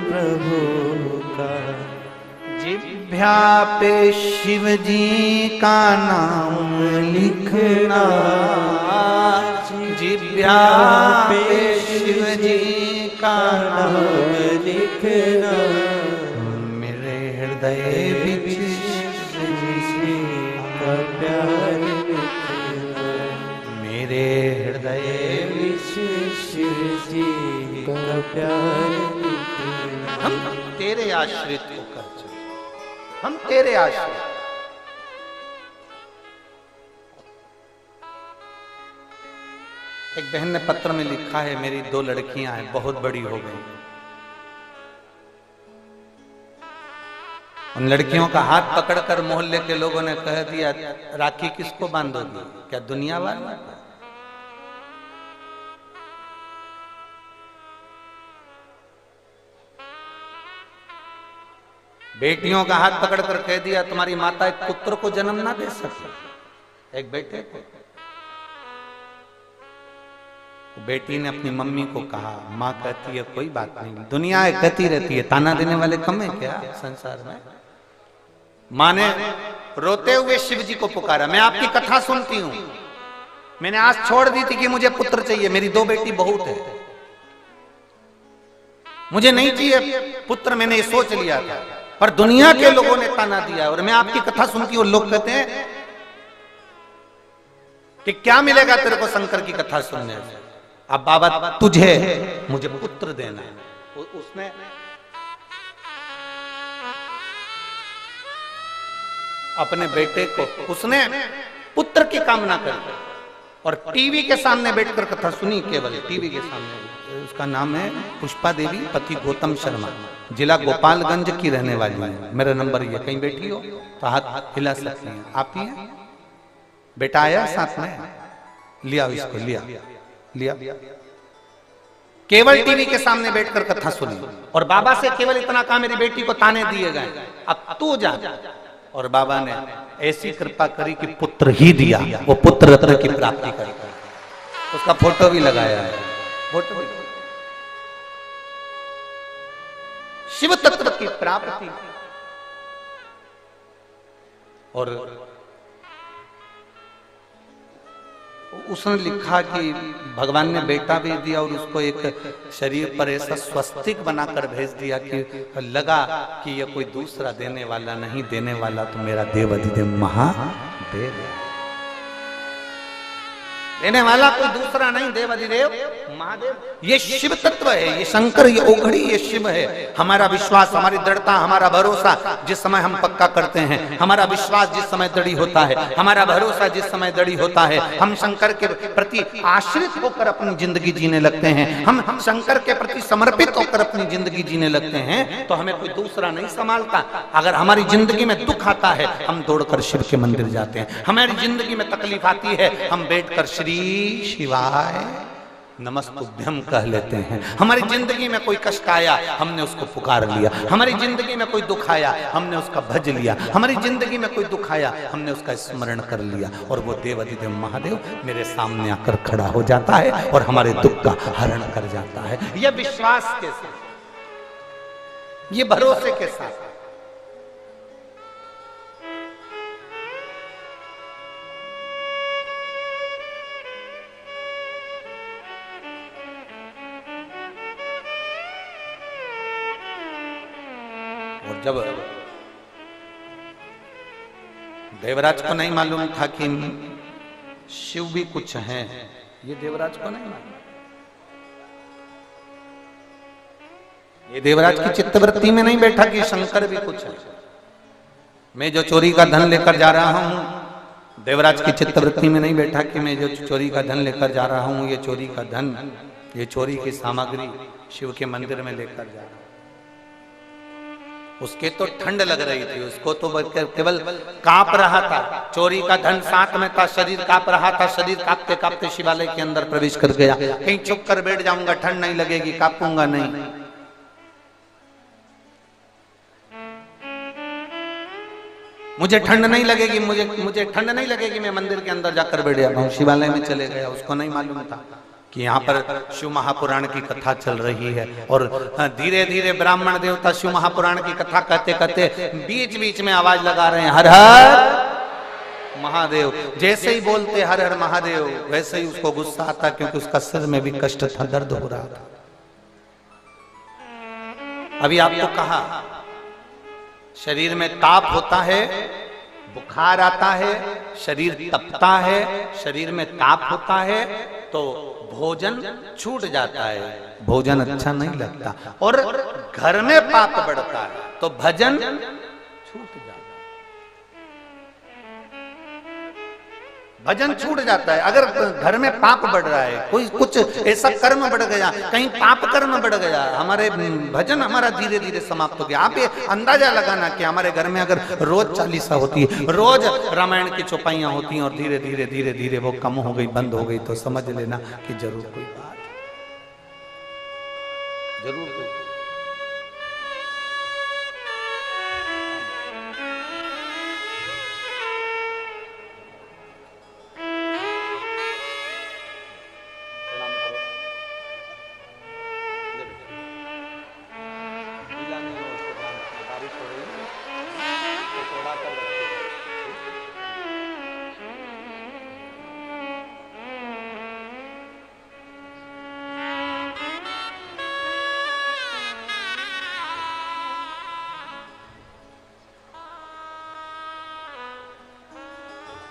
Speaker 1: प्रभु का, जिभ्या पे शिव जी का नाम लिखना, जिभ्या पे शिव जी का नाम लिखना, मेरे हृदय बीच शिव जी का प्यार लिखना, मेरे हृदय बीच शिव जी का प्यार लिखना। हम तेरे आश्रित होकर चले, हम तेरे आश्रित। एक बहन ने पत्र में लिखा है, मेरी 2 लड़कियां हैं, बहुत बड़ी हो गई। उन लड़कियों का हाथ पकड़कर मोहल्ले के लोगों ने कह दिया, राखी किसको बांधोगी, क्या दुनिया वाला? बेटियों का हाथ पकड़कर कह दिया, तुम्हारी माता एक पुत्र को जन्म ना दे सके, एक बेटे को। बेटी ने अपनी मम्मी को कहा, माँ कहती है कोई बात नहीं, दुनिया कहती रहती है, ताना देने वाले कम है क्या संसार में। माँ ने रोते हुए शिव जी को पुकारा, मैं आपकी कथा सुनती हूँ, मैंने आज छोड़ दी थी कि मुझे पुत्र चाहिए, मेरी 2 बेटी बहुत है, मुझे नहीं चाहिए पुत्र, मैंने ये सोच लिया था, पर दुनिया के लोगों ने ताना दिया और मैं आपकी कथा सुनती हूँ। लोग कहते हैं कि क्या मिलेगा तेरे को शंकर की कथा सुनने से, अब बाबा तुझे मुझे पुत्र देना है। उसने अपने बेटे को, उसने पुत्र की कामना कर और टीवी के सामने बैठकर कथा सुनी, केवल टीवी के सामने। उसका नाम है पुष्पा देवी, पति गौतम शर्मा, जिला गोपालगंज की रहने वाली है। मेरा नंबर ये, कहीं बैठी हो तो हाथ हिला सकती हैं। आप ही हैं? बेटा आया साथ में, लिया इसको, लिया लिया। केवल टीवी के सामने बैठकर कथा सुनी और बाबा से केवल इतना कहा मेरी बेटी को ताने दिए गए, अब तू जा। और बाबा ने ऐसी कृपा करी कि पुत्र ही दिया, वो पुत्र रत्न की प्राप्ति करी। उसका फोटो भी लगाया है, फोटो भी। शिव तत्व की प्राप्ति। और उसने लिखा कि भगवान ने बेटा भी दिया और उसको एक शरीर पर ऐसा स्वस्तिक बनाकर भेज दिया कि लगा कि ये कोई दूसरा देने वाला नहीं, देने वाला तो मेरा देव अधिदेव महादेव है। देने वाला कोई दूसरा नहीं, देव अधिदेव महादेव। ये शिव तत्व है, ये शंकर, ये ओघड़ी, ये शिव है। हमारा विश्वास, हमारी दृढ़ता, हमारा भरोसा जिस समय हम पक्का करते हैं, हमारा विश्वास जिस समय दृढ़ होता है, हमारा भरोसा जिस समय दृढ़ होता है, हम शंकर के प्रति आश्रित होकर अपनी जिंदगी जीने लगते हैं, हम शंकर के प्रति समर्पित होकर अपनी जिंदगी जीने लगते हैं, तो हमें कोई दूसरा नहीं संभालता। अगर हमारी जिंदगी में दुख आता है, हम दौड़कर शिव के मंदिर जाते हैं। हमारी जिंदगी में तकलीफ आती है, हम बैठकर श्री शिवाय नमस्तुभ्यम कह लेते हैं। हमारी जिंदगी में कोई कष्ट आया, हमने उसको पुकार लिया। हमारी जिंदगी में कोई दुख आया, हमने उसका भज लिया। हमारी जिंदगी में कोई दुख आया, हमने उसका स्मरण कर लिया और वो देव अधिदेव महादेव मेरे सामने आकर खड़ा हो जाता है और हमारे दुख का हरण कर जाता है। यह विश्वास के साथ, ये भरोसे के साथ। और जब देवराज को नहीं मालूम था कि शिव भी कुछ है, ये देवराज को नहीं मालूम। ये देवराज की चित्तवृत्ति में नहीं बैठा कि शंकर भी कुछ है। मैं जो चोरी का धन लेकर जा रहा हूं, देवराज की चित्तवृत्ति में नहीं बैठा कि मैं जो चोरी का धन लेकर जा रहा हूं, ये चोरी का धन, ये चोरी की सामग्री शिव के मंदिर में लेकर जा रहा हूं। उसके तो ठंड लग रही थी, उसको तो केवल कांप रहा था। चोरी का धन साथ में था, शरीर कांप रहा था। शरीर कांपते कांपते शिवालय के अंदर प्रवेश कर गया। कहीं छुप कर बैठ जाऊंगा, ठंड नहीं लगेगी, कांपूंगा नहीं। मुझे ठंड नहीं लगेगी, मुझे ठंड नहीं लगेगी, मैं मंदिर के अंदर जाकर बैठ जाता हूँ। शिवालय में चले गया। उसको नहीं मालूम था कि यहाँ पर शिव महापुराण की कथा चल रही है और धीरे धीरे ब्राह्मण देवता शिव महापुराण की कथा कहते कहते बीच बीच में आवाज लगा रहे हैं, हर हर महादेव। जैसे ही बोलते हर हर महादेव, वैसे ही उसको गुस्सा आता, क्योंकि उसका सिर में भी कष्ट था, दर्द हो रहा था। अभी आपको कहा, शरीर में ताप होता है, बुखार आता है, शरीर तपता है, शरीर में ताप होता है, तो भोजन छूट जाता है, भोजन अच्छा नहीं लगता। और घर में पाप बढ़ता है तो भजन छूट जाता है, भजन छूट जाता है। अगर घर में पाप बढ़ रहा है, कोई कुछ ऐसा कर्म बढ़ गया, कहीं पाप कर्म बढ़ गया, हमारे भजन हमारा धीरे धीरे समाप्त हो गया। आप ये अंदाजा लगाना कि हमारे घर में अगर रोज चालीसा होती है, रोज रामायण की चौपाइयां होती हैं और धीरे धीरे धीरे धीरे वो कम हो गई, बंद हो गई, तो समझ लेना कि जरूर कोई बात, जरूर कोई।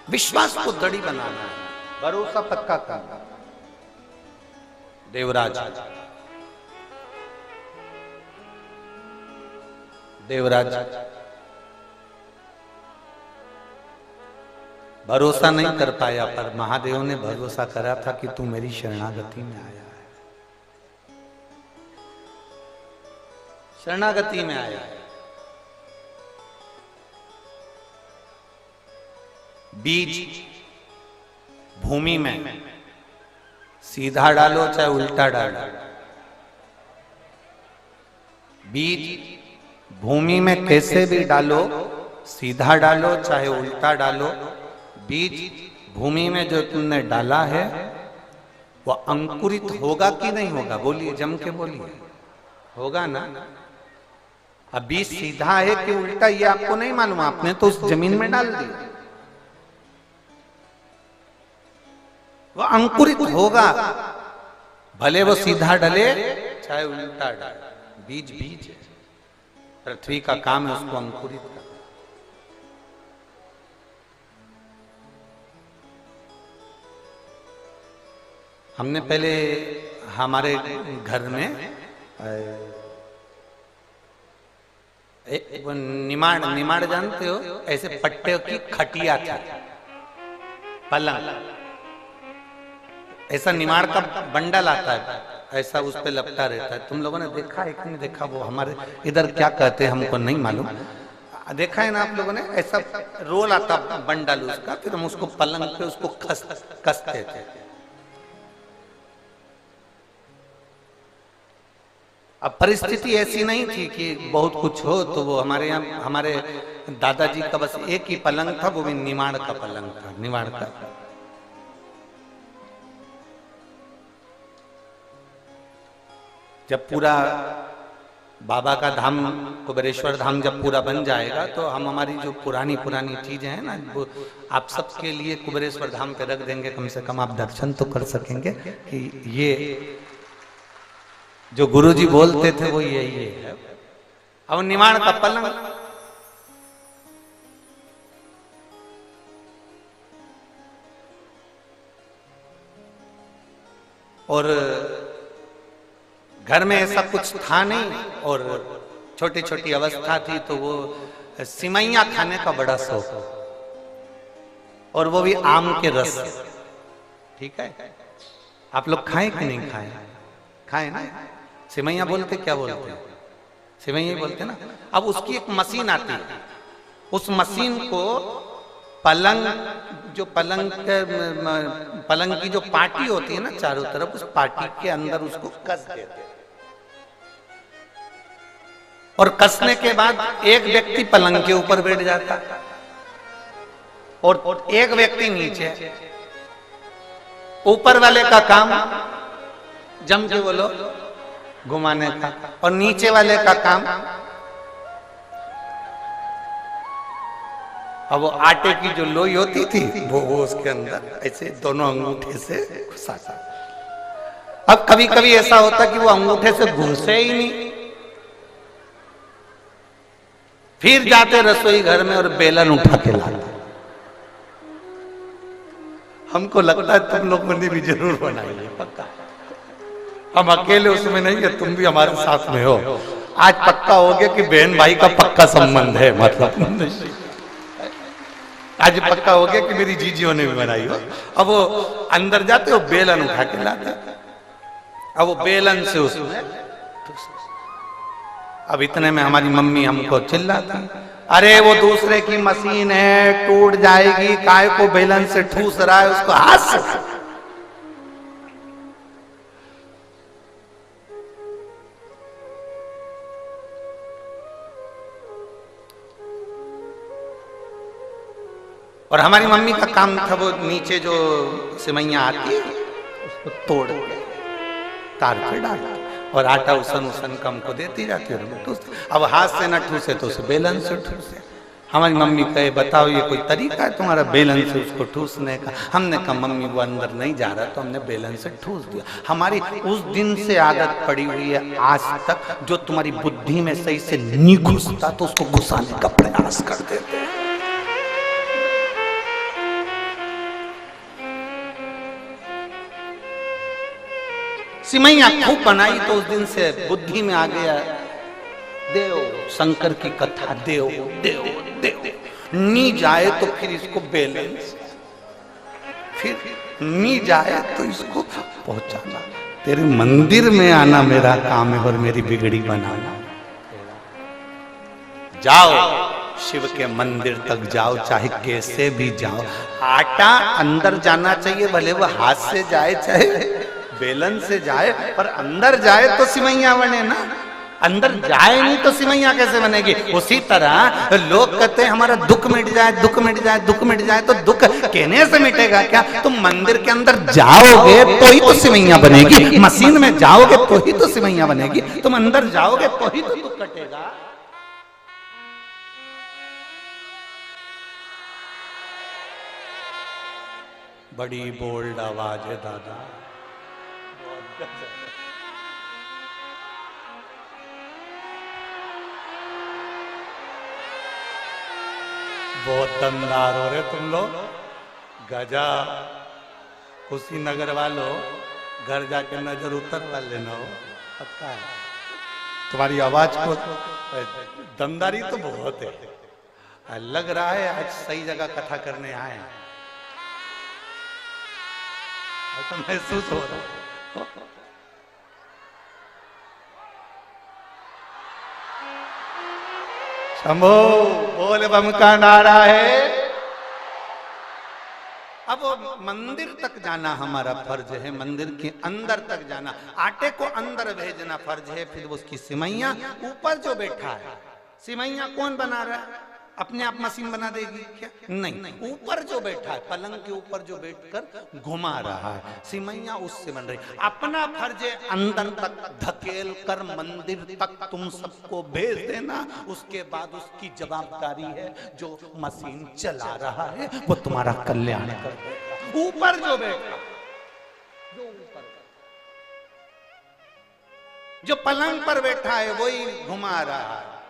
Speaker 1: विश्वास को दृढ़ बनाना है, भरोसा पक्का करना। देवराज भरोसा नहीं कर पाया, पर महादेव ने भरोसा करा था कि तू मेरी शरणागति में आया है, शरणागति में आया है। बीज भूमि में सीधा डालो चाहे उल्टा डालो, बीज भूमि में कैसे भी डालो, सीधा डालो चाहे उल्टा डालो, बीज भूमि में जो तुमने डाला है वो अंकुरित होगा कि नहीं होगा? बोलिए, जम के बोलिए, होगा ना? अब बीज सीधा है कि उल्टा ये आपको नहीं मालूम, आपने तो उस जमीन में डाल दिया, वो अंकुरित होगा, भले वो सीधा डले चाहे उल्टा डले, बीज बीज है। पृथ्वी का काम है उसको अंकुरित करना। हमने पहले हमारे घर में वो निमाड़ जानते हो, ऐसे पट्टे की खटिया थी, पलंग, ऐसा निमाड़ का बंडल आता है, ऐसा उस पे लपटा रहता है। तुम लोगों ने देखा है कि नहीं देखा? वो हमारे इधर क्या कहते हैं हमको नहीं मालूम, देखा है ना आप लोगों ने? ऐसा रोल आता बंडल उसका, फिर हम उसको पलंग पे उसको कसते थे। अब परिस्थिति ऐसी नहीं थी कि बहुत कुछ हो, तो वो हमारे यहाँ हमारे दादाजी का बस एक ही पलंग था, वो भी निमाड़ का पलंग था, निमाड़ का। जब पूरा बाबा का धाम कुबेरेश्वर धाम जब पूरा बन जाएगा तो हम हमारी जो पुरानी चीजें हैं ना, वो आप सबके लिए कुबेरेश्वर धाम पे रख देंगे, कम से कम आप दर्शन तो कर सकेंगे कि ये जो गुरुजी बोलते थे वो यही है। अब निमाड़ का पलंग, और घर में ऐसा कुछ था नहीं, और छोटी छोटी अवस्था थी, तो वो सिमैया खाने का बड़ा शौक, और वो भी आम के रस। ठीक है, आप लोग खाएं कि नहीं खाएं? खाएं ना? सिमैया बोलते क्या बोलते हैं? सिमैया बोलते ना। अब उसकी एक मशीन आती है, उस मशीन को पलंग की जो पार्टी होती है ना चारों तरफ, उस पार्टी के अंदर उसको कस देते हैं, और कसने के बाद एक व्यक्ति पलंग के ऊपर बैठ जाता और एक व्यक्ति नीचे। ऊपर वाले का काम जम के बोलो घुमाने का, और नीचे वाले का काम, अब वो आटे की जो लोई होती थी वो उसके अंदर ऐसे दोनों अंगूठे से घुसाता। अब कभी कभी ऐसा होता कि वो अंगूठे से घुसे ही नहीं, फिर जाते रसोई घर में और बेलन उठा के लाते। हमको लगता है तुम लोगों ने भी जरूर बनाई है, पक्का। हम अकेले उसमें नहीं है, तुम भी हमारे साथ में हो। आज पक्का हो गया कि बहन भाई का पक्का संबंध है, मतलब आज पक्का हो गया कि मेरी जीजियों ने भी बनाई हो। अब वो अंदर जाते हो, बेलन उठा के लाते, अब वो बेलन से उसमें, अब इतने में हमारी मम्मी हमको चिल्लाती, अरे वो दूसरे की मशीन है, टूट जाएगी, काय को बेलन से ठूस रहा है, उसको हाथ से। और हमारी मम्मी का काम था वो नीचे जो सिमैया आती है उसको तोड़ के तार पे डालती, और आटा उसन कम को देती जाती है। अब हाथ से न ठूसे तो उसे बेलन से ठूसे। हमारी मम्मी कहे, बताओ ये कोई तरीका है तुम्हारा बेलन से उसको ठूसने का? हमने कहा मम्मी वो अंदर नहीं जा रहा, तो हमने बेलन से ठूस दिया। हमारी उस दिन से आदत पड़ी हुई है आज तक, जो तुम्हारी बुद्धि में सही से नहीं घुसता तो उसको घुसाने का प्रयास कर देते हैं। सिमैया खूब बनाई तो उस दिन से बुद्धि में आ गया, देव शंकर की कथा, देव देव देव, नी जाए तो फिर इसको बेलन, फिर नी जाए तो इसको पहुंचाना। तेरे मंदिर में आना मेरा काम है और मेरी बिगड़ी बनाना। जाओ शिव के मंदिर तक जाओ, चाहे कैसे भी जाओ, आटा अंदर जाना चाहिए, भले वो हाथ से जाए चाहे बेलन से जाए, पर अंदर जाए तो सिमैया बने ना। अंदर जाए नहीं तो सिमैया कैसे बनेगी? उसी तरह लोग कहते हैं हमारा दुख मिट जाए, दुख मिट जाए, दुख मिट जाए, तो दुख कहने से मिटेगा क्या? तुम मंदिर के अंदर जाओगे तो ही तो सिमैया बनेगी, मशीन में जाओगे तो ही तो सिमैया बनेगी, तुम अंदर जाओगे तो ही तो दुख कटेगा। बड़ी बोल्ड आवाज है दादा, बहुत दमदार हो रहे तुम लोग। गजा कुशीनगर वालों, घर जाके नजर उतरवा लेना हो, पक्का है। तुम्हारी आवाज को दमदारी तो बहुत है, लग रहा है आज सही जगह कथा करने आए हैं, तो महसूस हो रहा। शंभो बोल बम का नारा है। अब मंदिर तक जाना हमारा फर्ज है, मंदिर के अंदर तक जाना, आटे को अंदर भेजना फर्ज है। फिर उसकी सिमैया ऊपर जो बैठा है, सिमैया कौन बना रहा है? अपने आप मशीन बना देगी क्या? नहीं, ऊपर जो बैठा है, पलंग के ऊपर जो बैठकर घुमा रहा है, सिमैया उससे बन रही। अपना फर्ज अंदर तक धकेल कर मंदिर तक तुम सबको भेज देना, उसके बाद उसकी जवाबदारी है जो मशीन चला रहा है वो तुम्हारा कल्याण कर देगा। ऊपर जो बैठा, जो पलंग पर बैठा है वही घुमा रहा है,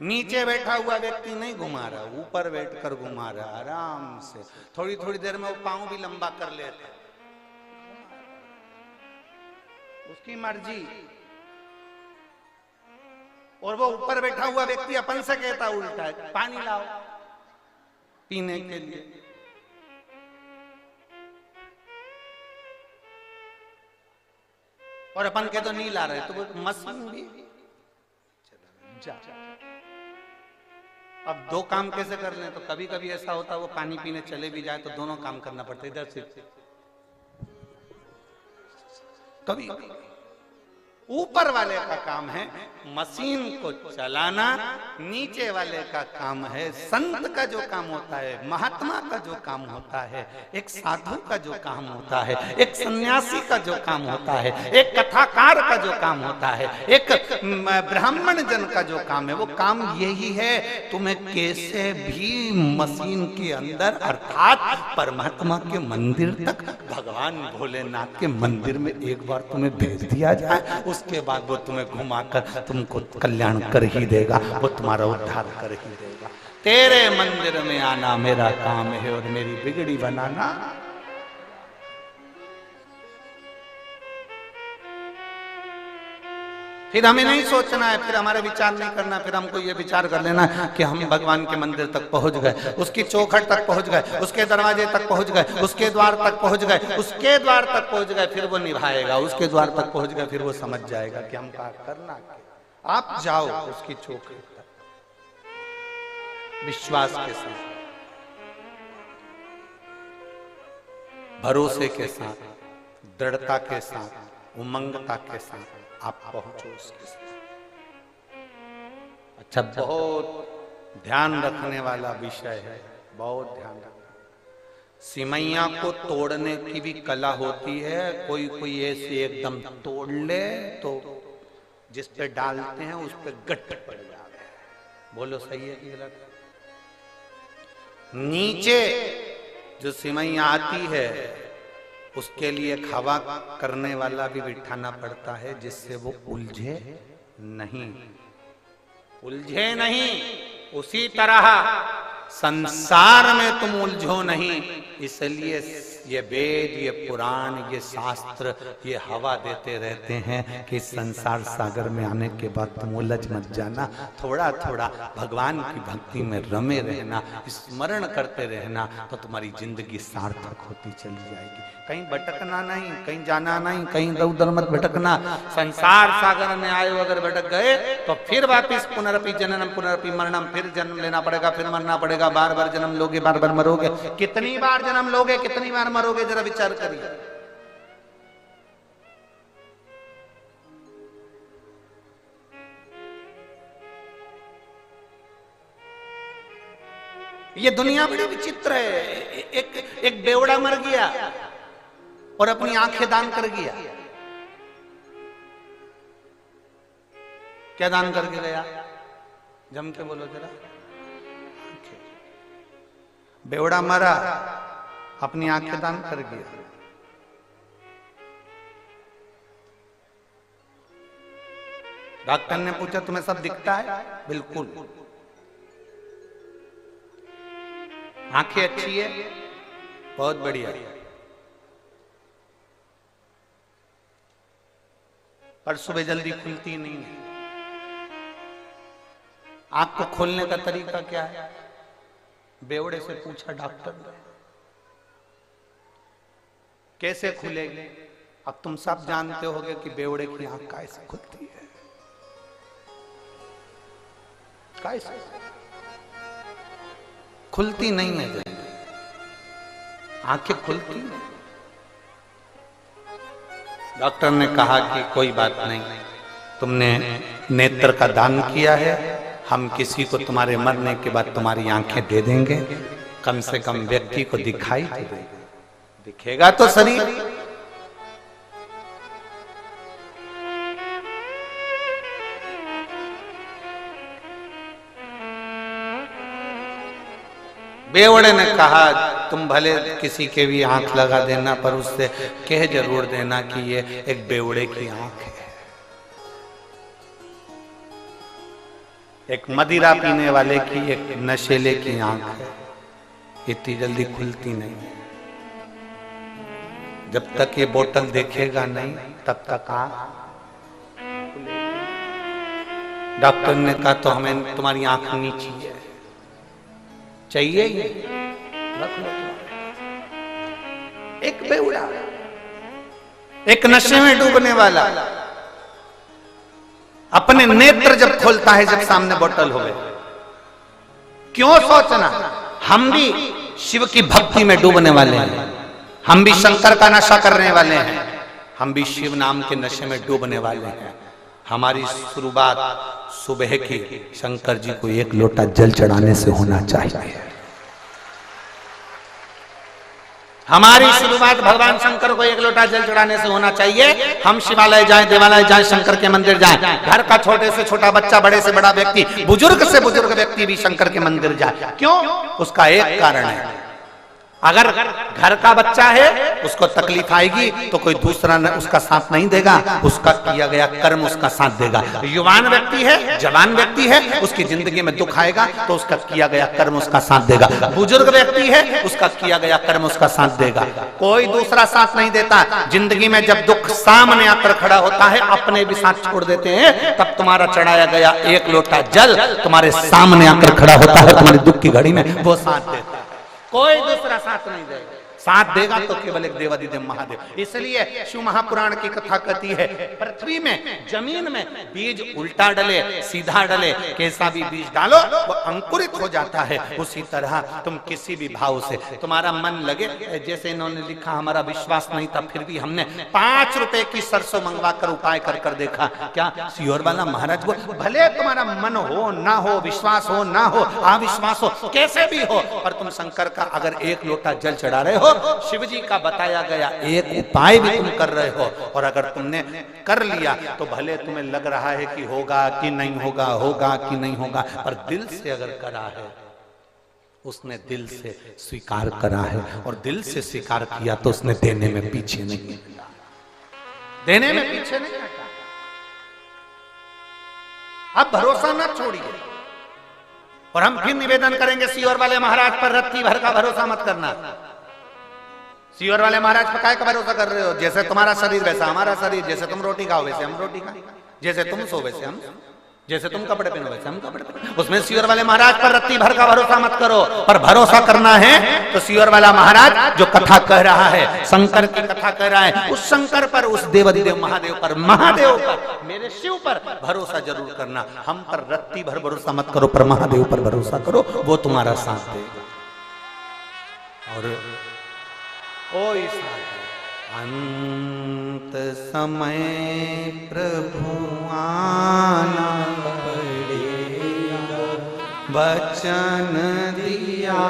Speaker 1: नीचे बैठा हुआ व्यक्ति नहीं घुमा रहा, ऊपर बैठकर घुमा रहा आराम से। थोड़ी थोड़ी देर में वो पांव भी लंबा कर लेता, उसकी मर्जी। और वो ऊपर बैठा हुआ व्यक्ति अपन से कहता उल्टा है, पानी लाओ पीने के लिए। और अपन के तो नहीं ला रहे, तो वो मशीन भी जा। अब दो काम कैसे कर लें? तो कभी कभी ऐसा होता है वो पानी पीने चले भी जाए तो दोनों काम करना पड़ता है, इधर से कभी ऊपर वाले का काम है मशीन को चलाना, नीचे वाले का काम है, संत का जो काम होता है, महात्मा का जो काम होता है, एक साधु का जो काम होता है, एक सन्यासी का जो काम होता है, एक कथाकार का जो काम होता है, एक ब्राह्मण जन का जो काम है, वो काम यही है तुम्हें कैसे भी मशीन के अंदर अर्थात परमात्मा के मंदिर तक, भगवान भोलेनाथ के मंदिर में एक बार तुम्हें भेज दिया जाए, उसके बाद वो तुम्हें घुमाकर तुमको कल्याण कर ही देगा, वो तुम्हारा उद्धार कर ही देगा। तेरे मंदिर में आना मेरा काम है और मेरी बिगड़ी बनाना। फिर हमें नहीं सोचना है, फिर हमारे विचार नहीं करना, फिर हमको ये विचार कर लेना कि हम भगवान के मंदिर तक पहुंच गए, उसकी चौखट तक पहुंच गए, उसके दरवाजे तक पहुंच गए, उसके द्वार तक पहुंच गए, उसके द्वार तक पहुंच गए, फिर वो निभाएगा। उसके द्वार तक पहुंच गए, फिर वो समझ जाएगा कि हम क्या करना। आप जाओ उसकी चौखट तक विश्वास के साथ, भरोसे के साथ, दृढ़ता के साथ, उमंगता के साथ आप पहुंचो उसके साथ। अच्छा, बहुत ध्यान रखने वाला विषय है, बहुत ध्यान रखना। सिमैया को तोड़ने की भी कला होती है। कोई कोई ऐसे एकदम तोड़ ले तो जिस पे डालते हैं उस पे गट्ट पड़ जाता है। बोलो सही है कि गलत? नीचे जो सिमैया आती है उसके लिए हवा करने वाला भी बिठाना पड़ता है, जिससे वो उलझे नहीं, उलझे नहीं। उसी तरह संसार में तुम उलझो नहीं, इसलिए ये वेद, ये पुराण, ये शास्त्र, ये हवा देते रहते हैं कि संसार सागर में आने के बाद तुम उलझ मत जाना, थोड़ा थोड़ा भगवान की भक्ति में रमे रहना, स्मरण करते रहना, तो तुम्हारी जिंदगी सार्थक होती चली जाएगी। कहीं भटकना नहीं, कहीं जाना नहीं, कहीं इधर उधर मत भटकना। संसार सागर में आए अगर भटक गए तो फिर वापिस पुनरपि जननम पुनरपि मरणम, फिर जन्म लेना पड़ेगा, फिर मरना पड़ेगा, बार बार जन्म लोगे, बार बार मरोगे। कितनी बार जन्म लोगे, कितनी बार मरोगे, जरा विचार करिए। ये दुनिया बड़ी विचित्र है। एक बेवड़ा मर गया और अपनी आंखें दान कर गया। क्या दान करके गया? जम के बोलो जरा। बेवड़ा मरा, अपनी आंखें दान कर गया। डॉक्टर ने पूछा तुम्हें सब दिखता है? बिल्कुल। आंखें अच्छी है? बहुत बढ़िया। पर सुबह जल्दी खुलती नहीं है। आंख को खोलने का तरीका क्या है? बेवड़े से पूछा डॉक्टर ने, कैसे खुलेगी? अब तुम सब जानते होगे कि बेवड़े की आंख कैसे खुलती है। कैसे खुलती नहीं है जल्दी, आंखें खुलती नहीं। डॉक्टर ने कहा कि कोई बात नहीं, तुमने नेत्र का दान किया है, हम किसी को तुम्हारे मरने के बाद तुम्हारी आंखें दे देंगे, कम से कम व्यक्ति को दिखाई तो देगा, दिखेगा तो शरीर। बेवड़े ने कहा तुम भले किसी के भी आंख लगा देना, पर उससे कह जरूर देना कि ये एक बेवड़े की आंख है। एक मदिरा पीने वाले की, एक नशेले की आंख है, इतनी जल्दी खुलती नहीं। जब तक ये बोतल देखेगा नहीं तब तक आंख। डॉक्टर ने कहा तो हमें तुम्हारी आंख नीची है, चाहिए ही रख लो। एक बेवड़ा, एक नशे में डूबने वाला अपने नेत्र जब खोलता है जब सामने बोतल हो, क्यों सोचना हम भी शिव की भक्ति में डूबने वाले हैं, हम भी शंकर का नशा करने वाले हैं, हम भी शिव नाम के नशे में डूबने वाले हैं। हमारी शुरुआत सुबह की शंकर जी को एक लोटा जल चढ़ाने से होना चाहिए। हमारी शुरुआत भगवान शंकर को एक लोटा जल चढ़ाने से होना चाहिए। हम शिवालय जाएं, देवालय जाएं, शंकर के मंदिर जाएं, घर का छोटे से छोटा बच्चा, बड़े से बड़ा व्यक्ति, बुजुर्ग से बुजुर्ग व्यक्ति भी शंकर के मंदिर जाए। क्यों? उसका एक कारण है, अगर घर का बच्चा है उसको तकलीफ आएगी तो कोई दूसरा उसका साथ नहीं देगा, उसका किया गया कर्म उसका साथ देगा। युवान व्यक्ति है, जवान व्यक्ति है, उसकी जिंदगी में दुख आएगा तो उसका किया गया कर्म उसका साथ देगा। बुजुर्ग व्यक्ति है, उसका किया गया कर्म उसका साथ देगा, कोई दूसरा साथ नहीं देता। जिंदगी में जब दुख सामने आकर खड़ा होता है, अपने भी साथ छोड़ देते हैं, तब तुम्हारा चढ़ाया गया एक लोटा जल तुम्हारे सामने आकर खड़ा होता है, तुम्हारी दुख की घड़ी में वो साथ देता है, कोई दूसरा साथ नहीं देगा। साथ देगा तो केवल एक देवादिदेव महादेव। इसलिए शिव महापुराण की कथा कहती है, पृथ्वी में, जमीन में बीज उल्टा डले सीधा डले, कैसा भी बीज डालो वो अंकुरित हो जाता है। उसी तरह तुम किसी भी भाव से तुम्हारा मन लगे, जैसे इन्होंने लिखा हमारा विश्वास नहीं था फिर भी हमने 5 रुपए की सरसों मंगवा कर उपाय कर कर देखा। क्या सीहोर वाला महाराज को, भले तुम्हारा मन हो ना हो, विश्वास हो ना हो, अविश्वास हो, कैसे भी हो, पर तुम शंकर का अगर एक लोटा जल चढ़ा रहे हो, शिव जी का बताया गया एक उपाय भी तुम कर रहे हो, और अगर तुमने कर लिया तो भले तुम्हें लग रहा है कि होगा कि नहीं होगा, होगा कि नहीं होगा, पर दिल से अगर करा है, उसने दिल से स्वीकार करा है, और दिल से स्वीकार किया तो उसने देने में पीछे नहीं हटा, देने में पीछे नहीं हटा। अब भरोसा न छोड़िए, और हम फिर निवेदन करेंगे सीहोर वाले महाराज पर रत्ती भर का भरोसा मत करना। सीहोर वाले महाराज पर काय का भरोसा कर रहे हो? जैसे तुम्हारा शरीर वैसा हमारा शरीर, जैसे तुम रोटी खाओ वैसे हम रोटी खाएं, जैसे तुम सो वैसे हम, जैसे तुम कपड़े पहनो वैसे हम कपड़े पहनो। उसमें सीहोर वाले महाराज पर रत्ती भर का भरोसा मत करो, पर भरोसा करना है तो सीहोर वाला महाराज जो कथा कह रहा है, शंकर की कथा कह रहा है, उस शंकर पर, उस देवादिदेव महादेव पर, महादेव पर, मेरे शिव पर भरोसा जरूर करना। हम पर रत्ती भर भरोसा मत करो, पर महादेव पर भरोसा करो, वो तुम्हारा साथ देगा। और कोई अंत समय प्रभु आना पड़ेगा, वचन दिया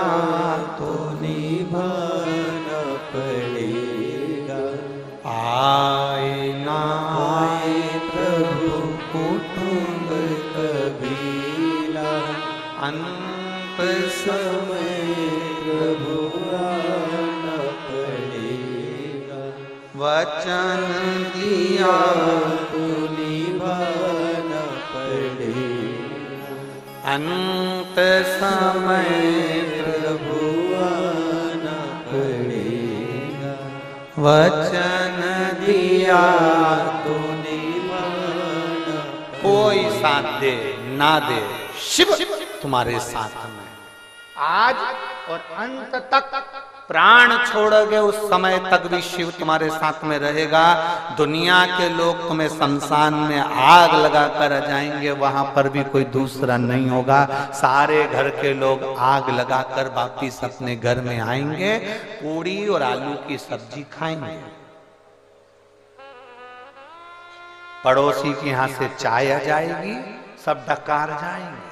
Speaker 1: अंत
Speaker 2: समय प्रभु आना पड़ेगा,
Speaker 1: वचन दिया
Speaker 2: तो निभाना पड़ेगा।
Speaker 1: अंत समय
Speaker 2: प्रभु आना पड़ेगा,
Speaker 1: वचन दिया
Speaker 2: तो निभाना।
Speaker 1: कोई साथ दे ना दे, शिव तुम्हारे साथ में आज और अंत तक। प्राण छोड़ोगे उस समय तक भी शिव तुम्हारे साथ में रहेगा। दुनिया के लोग तुम्हें शमशान में आग लगा कर जाएंगे, वहां पर भी कोई दूसरा नहीं होगा। सारे घर के लोग आग लगाकर वापिस अपने घर में आएंगे, पूड़ी और आलू की सब्जी खाएंगे। पड़ोसी के यहां से चाय आ जाएगी, सब डकार जाएंगे,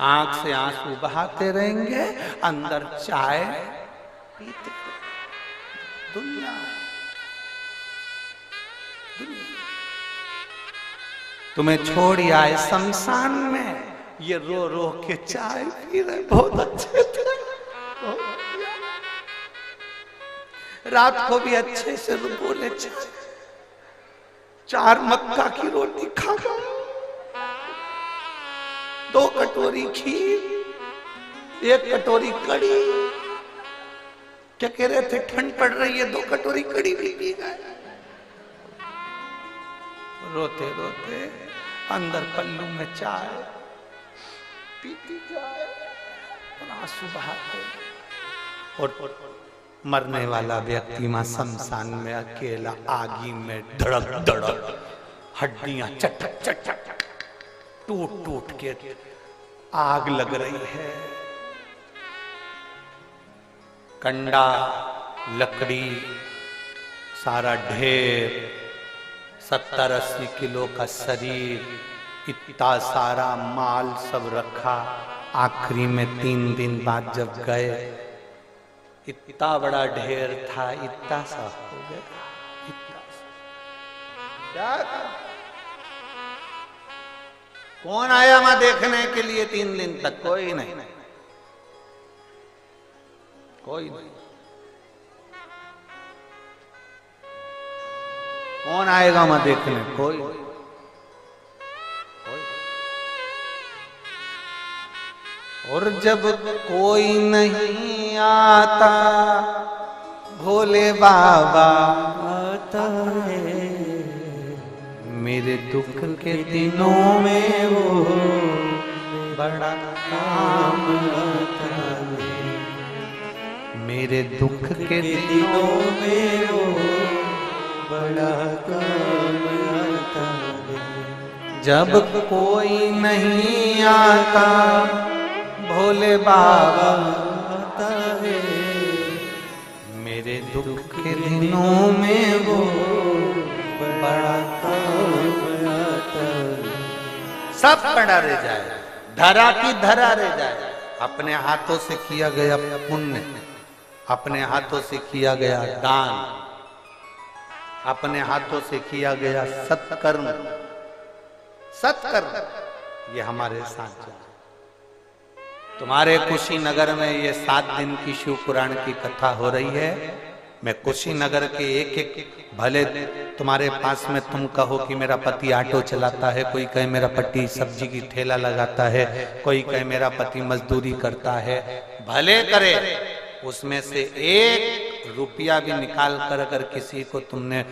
Speaker 1: आंख से आंसू बहाते रहेंगे, अंदर चाय पीते। दुनिया तुम्हें छोड़ आए शमशान में, ये रो रो के चाय पी रहे, बहुत अच्छे थे, रात को भी अच्छे से बोले चाय, 4 मक्का की रोटी खा गए, 2 कटोरी खीर, 1 कटोरी कड़ी। क्या कह रहे थे, ठंड पड़ रही है, 2 कटोरी कड़ी भी पी गए। रोते रोते अंदर पल्लू में चाय पीती जाए और आंसू बहाते। और मरने वाला व्यक्ति मां शमशान में अकेला आगी में धड़क धड़क, हड्डियां चटक चटक टूट टूट के आग लग रही है। कंडा, लकड़ी, सारा ढेर, 70-80 किलो का शरीर, इतना सारा माल सब रखा। आखिरी में 3 दिन बाद जब गए, इतना बड़ा ढेर था, इतना सा हो गया, इतना सा। क्या कौन आया वहां देखने के लिए 3 दिन तक? कोई नहीं, कोई नहीं। कौन आएगा वहां देखने? कोई नहीं। और जब कोई नहीं आता, भोले बाबा
Speaker 2: आता है,
Speaker 1: मेरे दुख के दिनों में वो बड़ा काम आता है। मेरे दुख के दिनों में वो
Speaker 2: बड़ा काम आता है।
Speaker 1: जब कोई नहीं आता, भोले बाबा
Speaker 2: आता है,
Speaker 1: मेरे दुख के दिनों में वो बड़ा
Speaker 2: काम आता है।
Speaker 1: सब पड़ा रह जाए, धरा की धरा रह जाए। अपने हाथों से किया गया पुण्य, अपने हाथों से किया गया दान, अपने हाथों से किया गया सत्कर्म, सत्कर्म, ये हमारे साथ चला। तुम्हारे कुशीनगर में ये 7 दिन की शिव पुराण की कथा हो रही है। मैं कुशीनगर के एक एक, भले तुम्हारे पास में तुम कहो कि मेरा पति ऑटो चलाता है, कोई कहे मेरा पति सब्जी की ठेला लगाता है, कोई कहे मेरा पति मजदूरी करता है, भले करे, उसमें से 1 रुपया भी निकाल कर अगर किसी को तुमने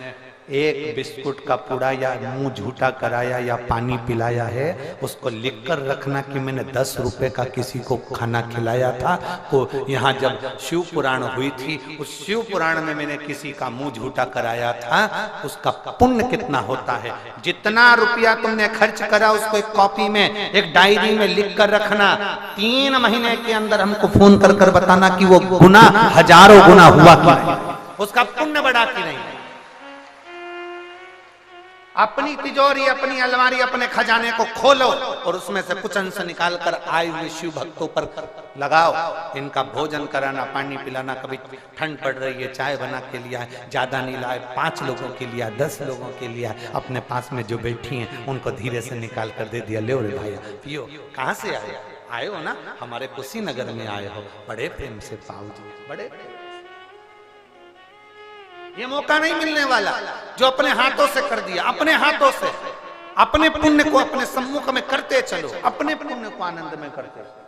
Speaker 1: 1 बिस्कुट का पूड़ा या मुंह झूठा कराया या पानी पिलाया है, उसको लिखकर रखना कि मैंने 10 रुपए का किसी को खाना खिलाया था। तो यहाँ जब शिव पुराण हुई थी, उस शिव पुराण में मैंने किसी का मुंह झूठा कराया था, उसका पुण्य कितना होता है। जितना रुपया तुमने खर्च करा उसको एक कॉपी में, एक डायरी में लिख कर रखना। 3 महीने के अंदर हमको फोन कर कर बताना कि वो गुना हजारों गुना हुआ कि नहीं, उसका पुण्य बढ़ा कि नहीं। अपनी तिजोरी, अपनी अलमारी, अपने खजाने को खोलो और उसमें से कुछ अंश निकाल कर आए हुए शिव भक्तों पर लगाओ। इनका भोजन कराना, पानी पिलाना, कभी ठंड पड़ रही है चाय बना के लिया है, ज्यादा नहीं लाए, 5 लोगों के लिए, 10 लोगों के लिए, अपने पास में जो बैठी हैं उनको धीरे से निकाल कर दे दिया, ले रे भैया पियो। कहाँ से आए हो ना, हमारे कुशीनगर में आए हो, बड़े प्रेम से पाओ जी, बड़े प्रेम। ये मौका नहीं मिलने वाला जो अपने हाथों से कर दिया, अपने हाथों से अपने पुण्य को अपने सम्मुख में करते चलो, अपने पुण्य को आनंद में करते चलो।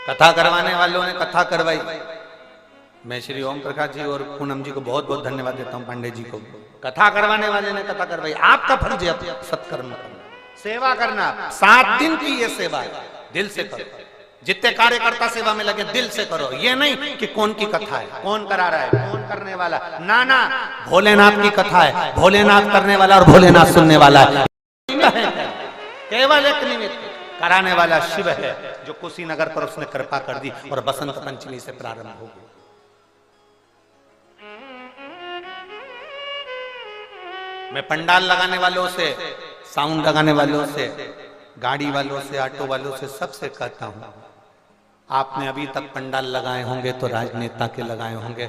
Speaker 1: कथा करवाने वालों ने कथा करवाई, मैं श्री ओम प्रकाश जी और पूनम जी को बहुत बहुत धन्यवाद देता हूं, पांडे जी को। कथा करवाने वाले ने कथा करवाई, आपका फर्ज है सत्कर्म करना, सेवा करना। 7 दिन की ये सेवा है, दिल से करो। जितने कार्यकर्ता सेवा में लगे दिल से करो, ये नहीं कि कौन की कथा है, कौन करा रहा है, कौन करने वाला, ना ना, भोलेनाथ की कथा है, भोलेनाथ करने वाला और भोलेनाथ सुनने वाला है। केवल एक निमित्त कराने वाला शिव है, जो कुशीनगर पर उसने कृपा कर दी और बसंत पंचमी से प्रारंभ हो गई। मैं पंडाल लगाने वालों से, साउंड लगाने वालों से, गाड़ी वालों से, ऑटो वालों से, सबसे कहता हूं, आपने अभी तक पंडाल लगाए होंगे तो राजनेता के लगाए होंगे,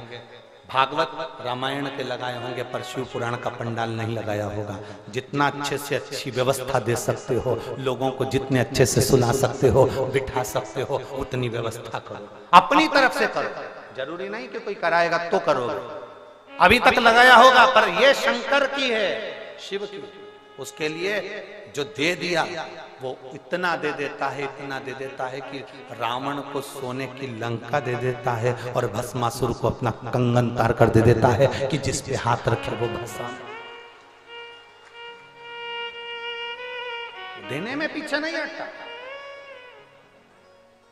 Speaker 1: भागवत रामायण के लगाए होंगे, पर शिव पुराण का पंडाल नहीं लगाया होगा। जितना अच्छे से अच्छी व्यवस्था दे सकते हो, लोगों को जितने अच्छे से सुना सकते हो, बिठा सकते हो, उतनी व्यवस्था करो, अपनी तरफ से करो। जरूरी नहीं कि कोई कराएगा तो करोगे, अभी तक लगाया होगा, पर यह शंकर की है, शिव की। उसके लिए जो दे दिया वो इतना दे देता है, इतना दे देता है कि रावण को सोने की लंका दे देता है और भस्मासुर को अपना कंगन तार कर दे देता है कि जिस पे हाथ रखे वो भस्म। देने में पीछे नहीं हटता,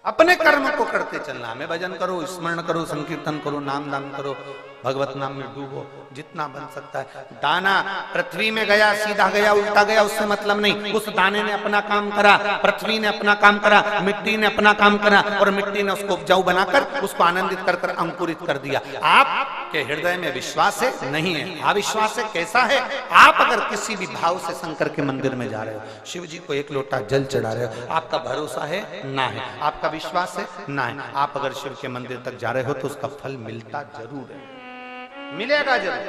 Speaker 1: अपने कर्म को करते चलना। मैं भजन करो, स्मरण करो, संकीर्तन करो, नाम दान करो, भगवत नाम में डूबो, जितना बन सकता है। दाना पृथ्वी में गया, सीधा गया, उल्टा गया, उससे मतलब नहीं। उस दाने ने अपना काम करा, पृथ्वी ने अपना काम करा, मिट्टी ने अपना काम करा और मिट्टी ने उसको उपजाऊ बनाकर उसको आनंदित कर कर अंकुरित कर दिया। आपके हृदय में विश्वास है? नहीं है, अविश्वास है। कैसा है? आप अगर किसी भी भाव से शंकर के मंदिर में जा रहे हो, शिव जी को 1 लोटा जल चढ़ा रहे हो, आपका भरोसा है? ना है। आपका विश्वास है? ना है। आप अगर शिव के मंदिर तक जा रहे हो तो उसका फल मिलता जरूर है, मिलेगा जरूर।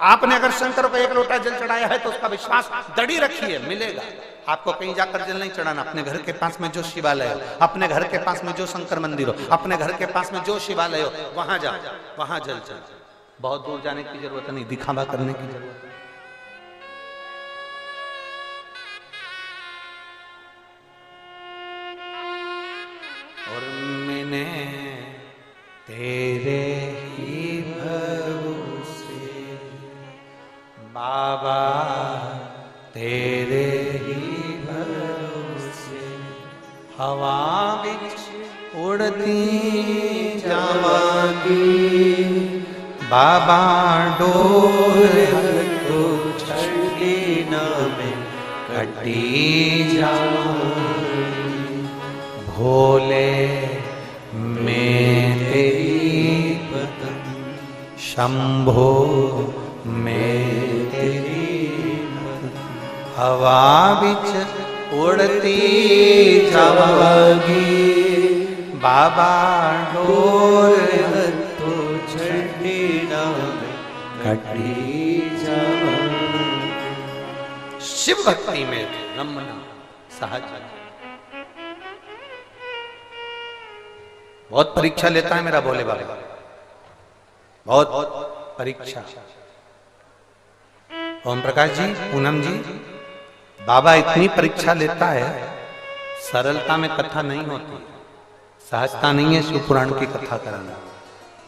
Speaker 1: आपने अगर शंकर को 1 लोटा जल चढ़ाया है तो उसका विश्वास दृढ़ रखिए, मिलेगा। आपको कहीं जाकर जल नहीं चढ़ाना, अपने घर के पास में जो शिवालय हो, अपने घर के पास में जो शंकर मंदिर हो, अपने घर के पास में जो शिवालय हो, वहां जाओ, वहां जल चढ़ाओ। बहुत दूर जाने की जरूरत नहीं, दिखावा करने की जरूरत नहीं। और मैंने तेरे ही भरोसे बाबा, तेरे ही भरोसे हवा विच उड़ती जावांगी, बाबा डोर को छड़ी ना में कटी जावांगी, भोले मैं तेरी पतंग, शंभो मैं तेरी हवा बिच उड़ती जावांगी, बाबा डोर तो छड़ी ना कटी जावांगी। शिव भक्ति में रमना सहज। बहुत परीक्षा लेता है मेरा भोले बाबा, बहुत परीक्षा। ओम प्रकाश जी, पूनम जी, बाबा इतनी परीक्षा लेता है, सरलता में कथा नहीं होती, सहजता नहीं है शिव पुराण की कथा कराना।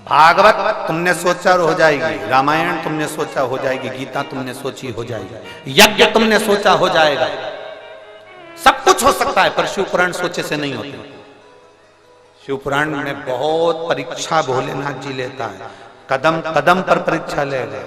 Speaker 1: भागवत तुमने सोचा हो जाएगी, रामायण तुमने सोचा हो जाएगी, गीता तुमने सोची हो जाएगी, यज्ञ तुमने सोचा हो जाएगा, सब कुछ हो सकता है, पर शिव पुराण सोचे से नहीं होते। शिव पुराण में बहुत परीक्षा भोलेनाथ जी लेता है, कदम कदम पर परीक्षा लेगा।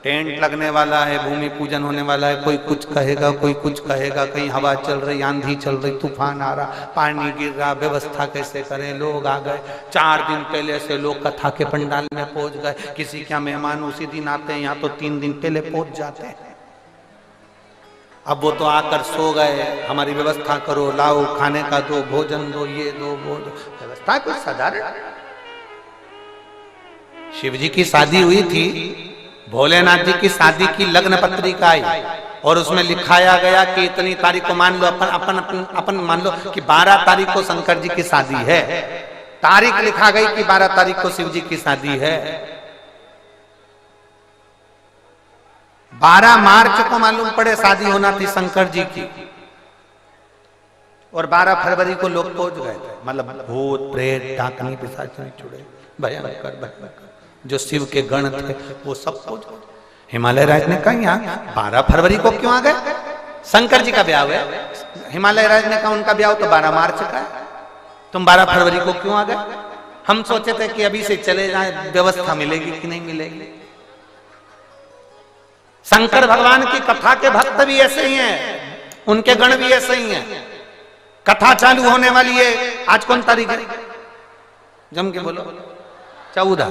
Speaker 1: टेंट लगने वाला है, भूमि पूजन होने वाला है, कोई कुछ कहेगा, कोई कुछ कहेगा, कहीं हवा चल रही, आंधी चल रही, तूफान आ रहा, पानी गिर रहा, व्यवस्था कैसे करें। लोग आ गए 4 दिन पहले से, लोग कथा के पंडाल में पहुंच गए। किसी क्या मेहमान उसी दिन आते हैं, यहाँ तो 3 दिन पहले पहुंच जाते हैं। अब वो तो आकर सो गए, हमारी व्यवस्था करो, लाओ खाने का दो, भोजन दो, ये दो वो दो। व्यवस्था कुछ साधारण। शिव जी की शादी हुई थी, भोलेनाथ जी की शादी की लग्न पत्रिका आई और उसमें लिखाया गया कि इतनी तारीख को, मान लो अपन मान लो कि 12 तारीख को शंकर जी की शादी है। तारीख लिखा गई कि 12 तारीख को शिव जी की शादी है। 12 मार्च को मालूम पड़े शादी होना थी शंकर जी की, और 12 फरवरी को लोग पहुंच गए थे। मतलब भूत प्रेत डाकनी पिशाच चुड़े भयंकर भयंकर जो शिव के गण थे वो सब पहुंच गए। हिमालय राज ने कहा यहाँ 12 फरवरी को क्यों आ गए? शंकर जी का ब्याह है। हिमालय राज ने कहा उनका ब्याह तो 12 मार्च का है, तुम 12 फरवरी को क्यों आ गए? हम सोचे थे कि अभी से चले जाए, व्यवस्था मिलेगी कि नहीं मिलेगी। शंकर भगवान की कथा के भक्त भी ऐसे ही हैं, उनके गण भी ऐसे ही हैं। कथा चालू होने वाली है, आज कौन तारीख है? जम के बोलो। 14।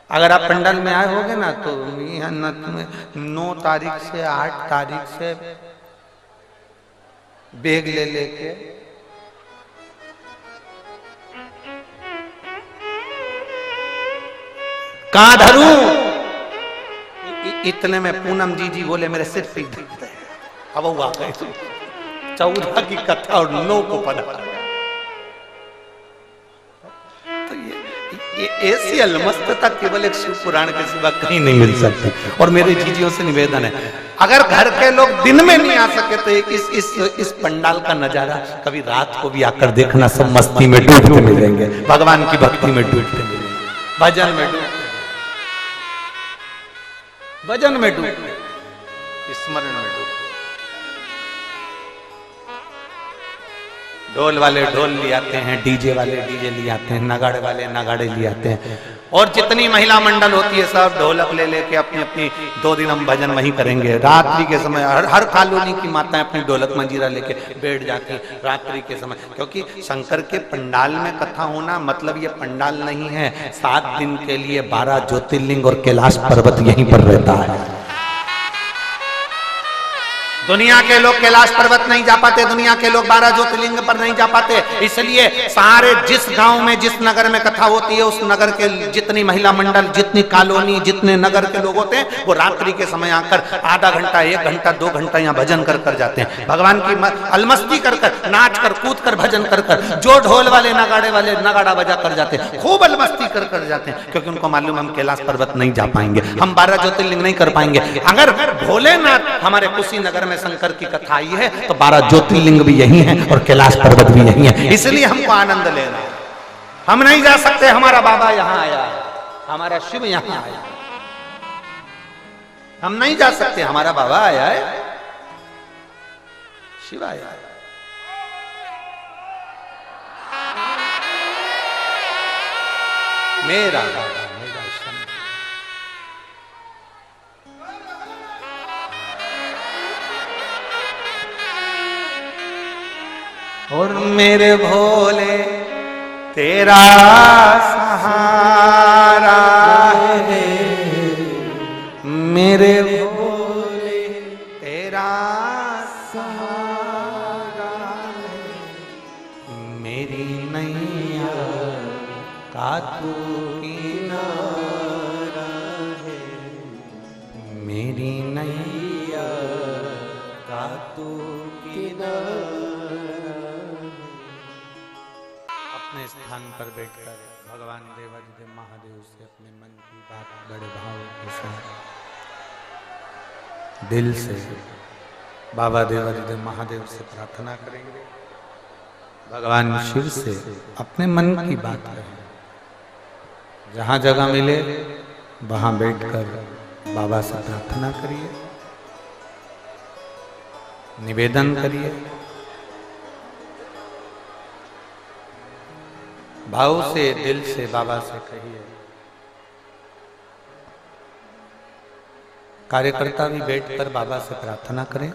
Speaker 1: अगर आप पंडाल में आए होगे ना तो यहाँ न तुम्हें 9 तारीख से 8 तारीख से बैग ले लेके कहां धरूं, इतने में पूनम जी बोले मेरे सिर पे दर्द है। अब वो आ गए 14 की कथा और 9 को पढ़ा। ये ऐसी अलमस्तता केवल एक शिव पुराण के सिवा कहीं नहीं मिल सकती। और मेरे जीजियों से निवेदन है, अगर घर के लोग दिन में नहीं आ सके तो इस पंडाल का नजारा कभी रात को भी आकर देखना। सब मस्ती में डूबते मिलेंगे, भगवान की भक्ति में डूबते मिलेंगे, भजन में डूबते, भजन में डूबते, स्मरण में डूबते। ढोल वाले ढोल ले आते हैं, डीजे वाले डीजे ले आते हैं, नगाड़े वाले नगाड़े ले आते हैं, और जितनी महिला मंडल होती है सब ढोलक ले लेके अपनी अपनी 2 दिन हम भजन वहीं करेंगे। रात्रि के समय हर कॉलोनी की माताएं अपनी ढोलक मंजीरा लेके बैठ जाती रात्रि के समय, क्योंकि शंकर के पंडाल में कथा होना मतलब ये पंडाल नहीं है, 7 दिन के लिए 12 ज्योतिर्लिंग और कैलाश पर्वत यहीं पर रहता है। दुनिया के लोग कैलाश पर्वत नहीं जा पाते, दुनिया के लोग 12 ज्योतिर्लिंग पर नहीं जा पाते, इसलिए सारे जिस गांव में जिस नगर में कथा होती है उस नगर के जितनी महिला मंडल, जितनी कॉलोनी, जितने नगर के लोग होते हैं वो रात्रि के समय आकर आधा घंटा 1 घंटा 2 घंटा यहाँ भजन कर जाते हैं, भगवान की अलमस्ती कर नाच कर कूद कर भजन कर जो ढोल वाले नगाड़े वाले नगाड़ा बजा कर जाते हैं, खूब अलमस्ती कर जाते हैं, क्योंकि उनको मालूम हम कैलाश पर्वत नहीं जा पाएंगे, हम 12 ज्योतिर्लिंग नहीं कर पाएंगे। अगर भोलेनाथ हमारे कुशीनगर में शंकर की कथा आई है तो 12 ज्योतिर्लिंग भी यही हैं और कैलाश पर्वत भी यही है, इसलिए हमको आनंद लेना है। हम नहीं जा सकते, हमारा बाबा यहाँ आया, हमारा शिव यहाँ आया, हम नहीं जा सकते, हमारा बाबा आया है, शिव आया है। मेरा बाबा मेरा शंकर, और मेरे भोले तेरा सहारा है, मेरे भोले तेरा सहारा है, मेरी नैया का तू किनारा है, मेरी नैया का तू किनारा। अपने स्थान पर बैठकर भगवान देवाधिदेव महादेव से अपने मन की बात बड़े भाव के साथ दिल से बाबा देवाधिदेव महादेव से प्रार्थना करेंगे, भगवान शिव से अपने मन की बात करें। जहां जगह मिले वहां बैठकर बाबा से प्रार्थना करिए, निवेदन करिए, भाव से दिल से बाबा से कहिए, कार्यकर्ता भी बैठकर बाबा से प्रार्थना करें,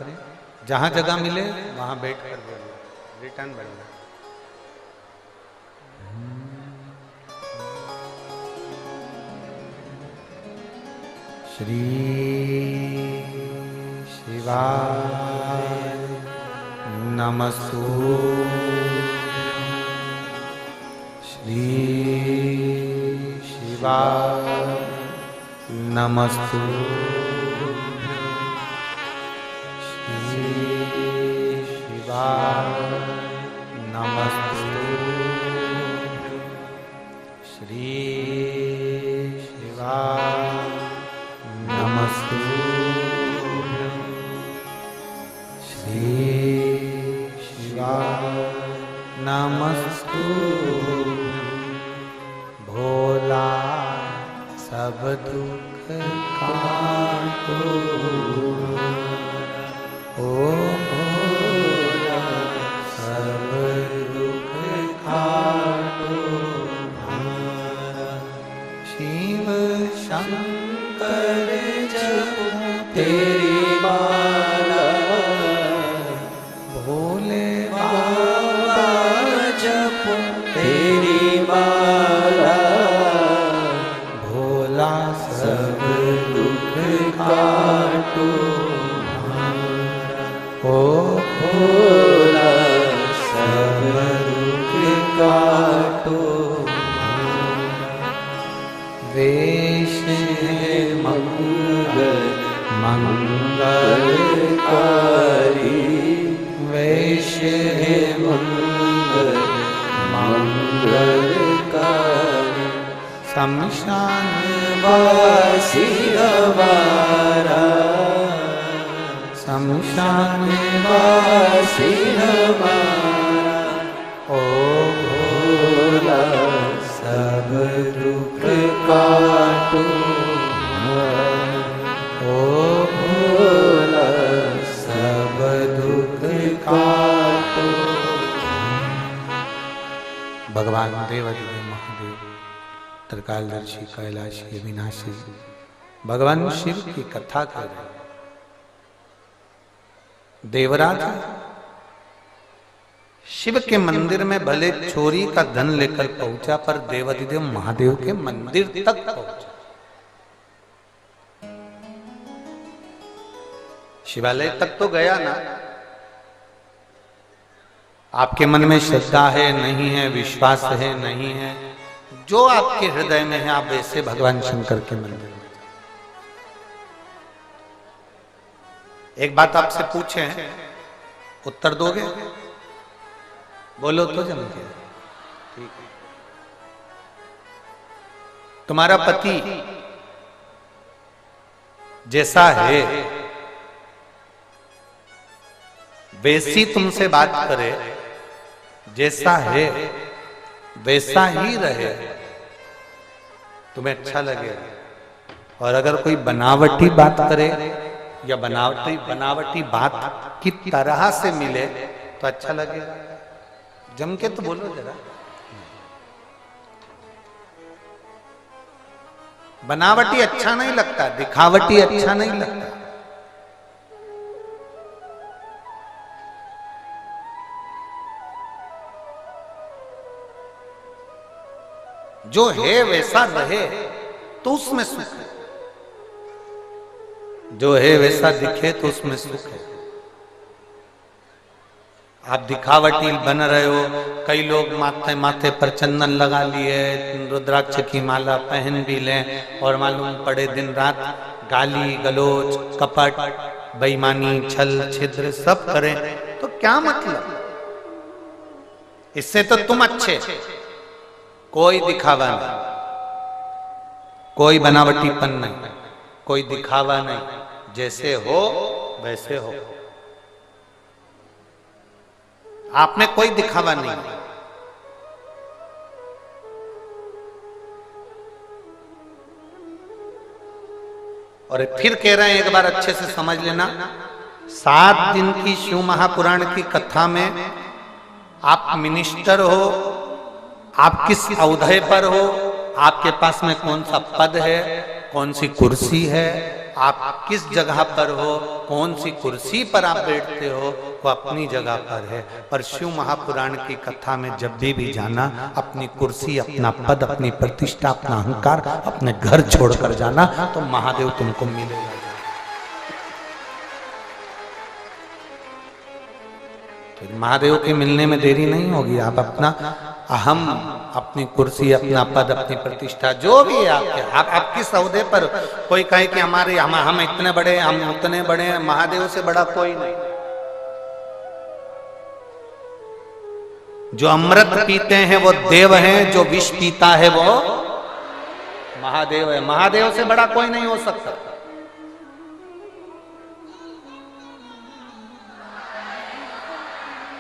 Speaker 1: जहां जगह मिले वहां बैठकर बोलिए, रिटर्न बढ़िया। श्री शिवाय नमस्तु, श्री शिवाय नमस्तु, श्री शिवाय नमस्तु, श्री शिवाय नमस्तु, श्री शिवाय नमस्तु। भोला सब दुख काटो, ओ भोला सब दुख काटो, शिव शंकर जपो तेरी माला, भोले बाबा जपो तेरी माला, भोला सब दुख काटो, ओ भोला सब दुख काटो। वेश है मंगल मंगलकारी, वेश है मंगल मंगलकारी, शमशान वासी हमारा, शमशान वासी हमारा, ओ भोला सब दुख काटो, ओ भोला सब दुख काटो। भगवान देवाधिदेव महादेव त्रिकालदर्शी कैलाशी अविनाशी भगवान शिव की कथा कर रहे। देवराज शिव के मंदिर में भले चोरी का धन लेकर पहुंचा, पर देवाधिदेव महादेव के मंदिर तक पहुंचा। शिवालय तक तो गया ना। आपके मन में श्रद्धा है नहीं है, विश्वास है नहीं है, जो आपके हृदय में है आप वैसे भगवान शंकर के मंदिर में। एक बात आपसे पूछे, उत्तर दोगे? बोलो तो जम के। ठीक है। तुम्हारा पति जैसा है वैसी तुमसे बात करे, जैसा है वैसा ही रहे, तुम्हें अच्छा लगेगा। और अगर कोई बनावटी बात करे या बनावटी बात की तरह से मिले तो अच्छा लगेगा। जम के तो बोलो जरा। बनावटी अच्छा नहीं लगता, दिखावटी अच्छा नहीं लगता। जो है वैसा रहे तो उसमें सुख है, जो है वैसा दिखे तो उसमें सुख है। आप दिखावटी बन रहे हो, कई लोग माथे पर चंदन लगा लिए, रुद्राक्ष की माला पहन भी लें और मालूम पड़े दिन रात गाली गलोच कपट बेईमानी छल छिद्र सब करें तो क्या मतलब? इससे तो तुम अच्छे। कोई दिखावा नहीं, कोई बनावटीपन नहीं, कोई दिखावा नहीं, जैसे हो वैसे हो। आप में कोई दिखावा नहीं। और फिर कह रहे हैं, एक बार अच्छे से समझ लेना, 7 दिन की शिव महापुराण की कथा में आप मिनिस्टर हो, आप किस औहदे पर हो, आपके पास में कौन सा पद है, कौन सी कुर्सी है, आप किस जगह पर हो, कौन सी कुर्सी पर आप बैठते हो, वो अपनी जगह पर है। पर शिव महापुराण की कथा में जब भी जाना, अपनी कुर्सी, अपना पद, अपनी प्रतिष्ठा, अपना अहंकार, अपने घर छोड़कर जाना, तो महादेव तुमको मिलेगा। महादेव के मिलने में देरी नहीं होगी। आप अपना अहम, अपनी कुर्सी, अपना पद, अपनी प्रतिष्ठा, जो भी है आपके, आप किस ओहदे पर, कोई कहे कि हम इतने बड़े, हम उतने बड़े हैं, महादेव से बड़ा कोई नहीं। जो अमृत पीते हैं वो देव हैं, जो विष पीता है वो महादेव है। महादेव से बड़ा कोई नहीं हो सकता।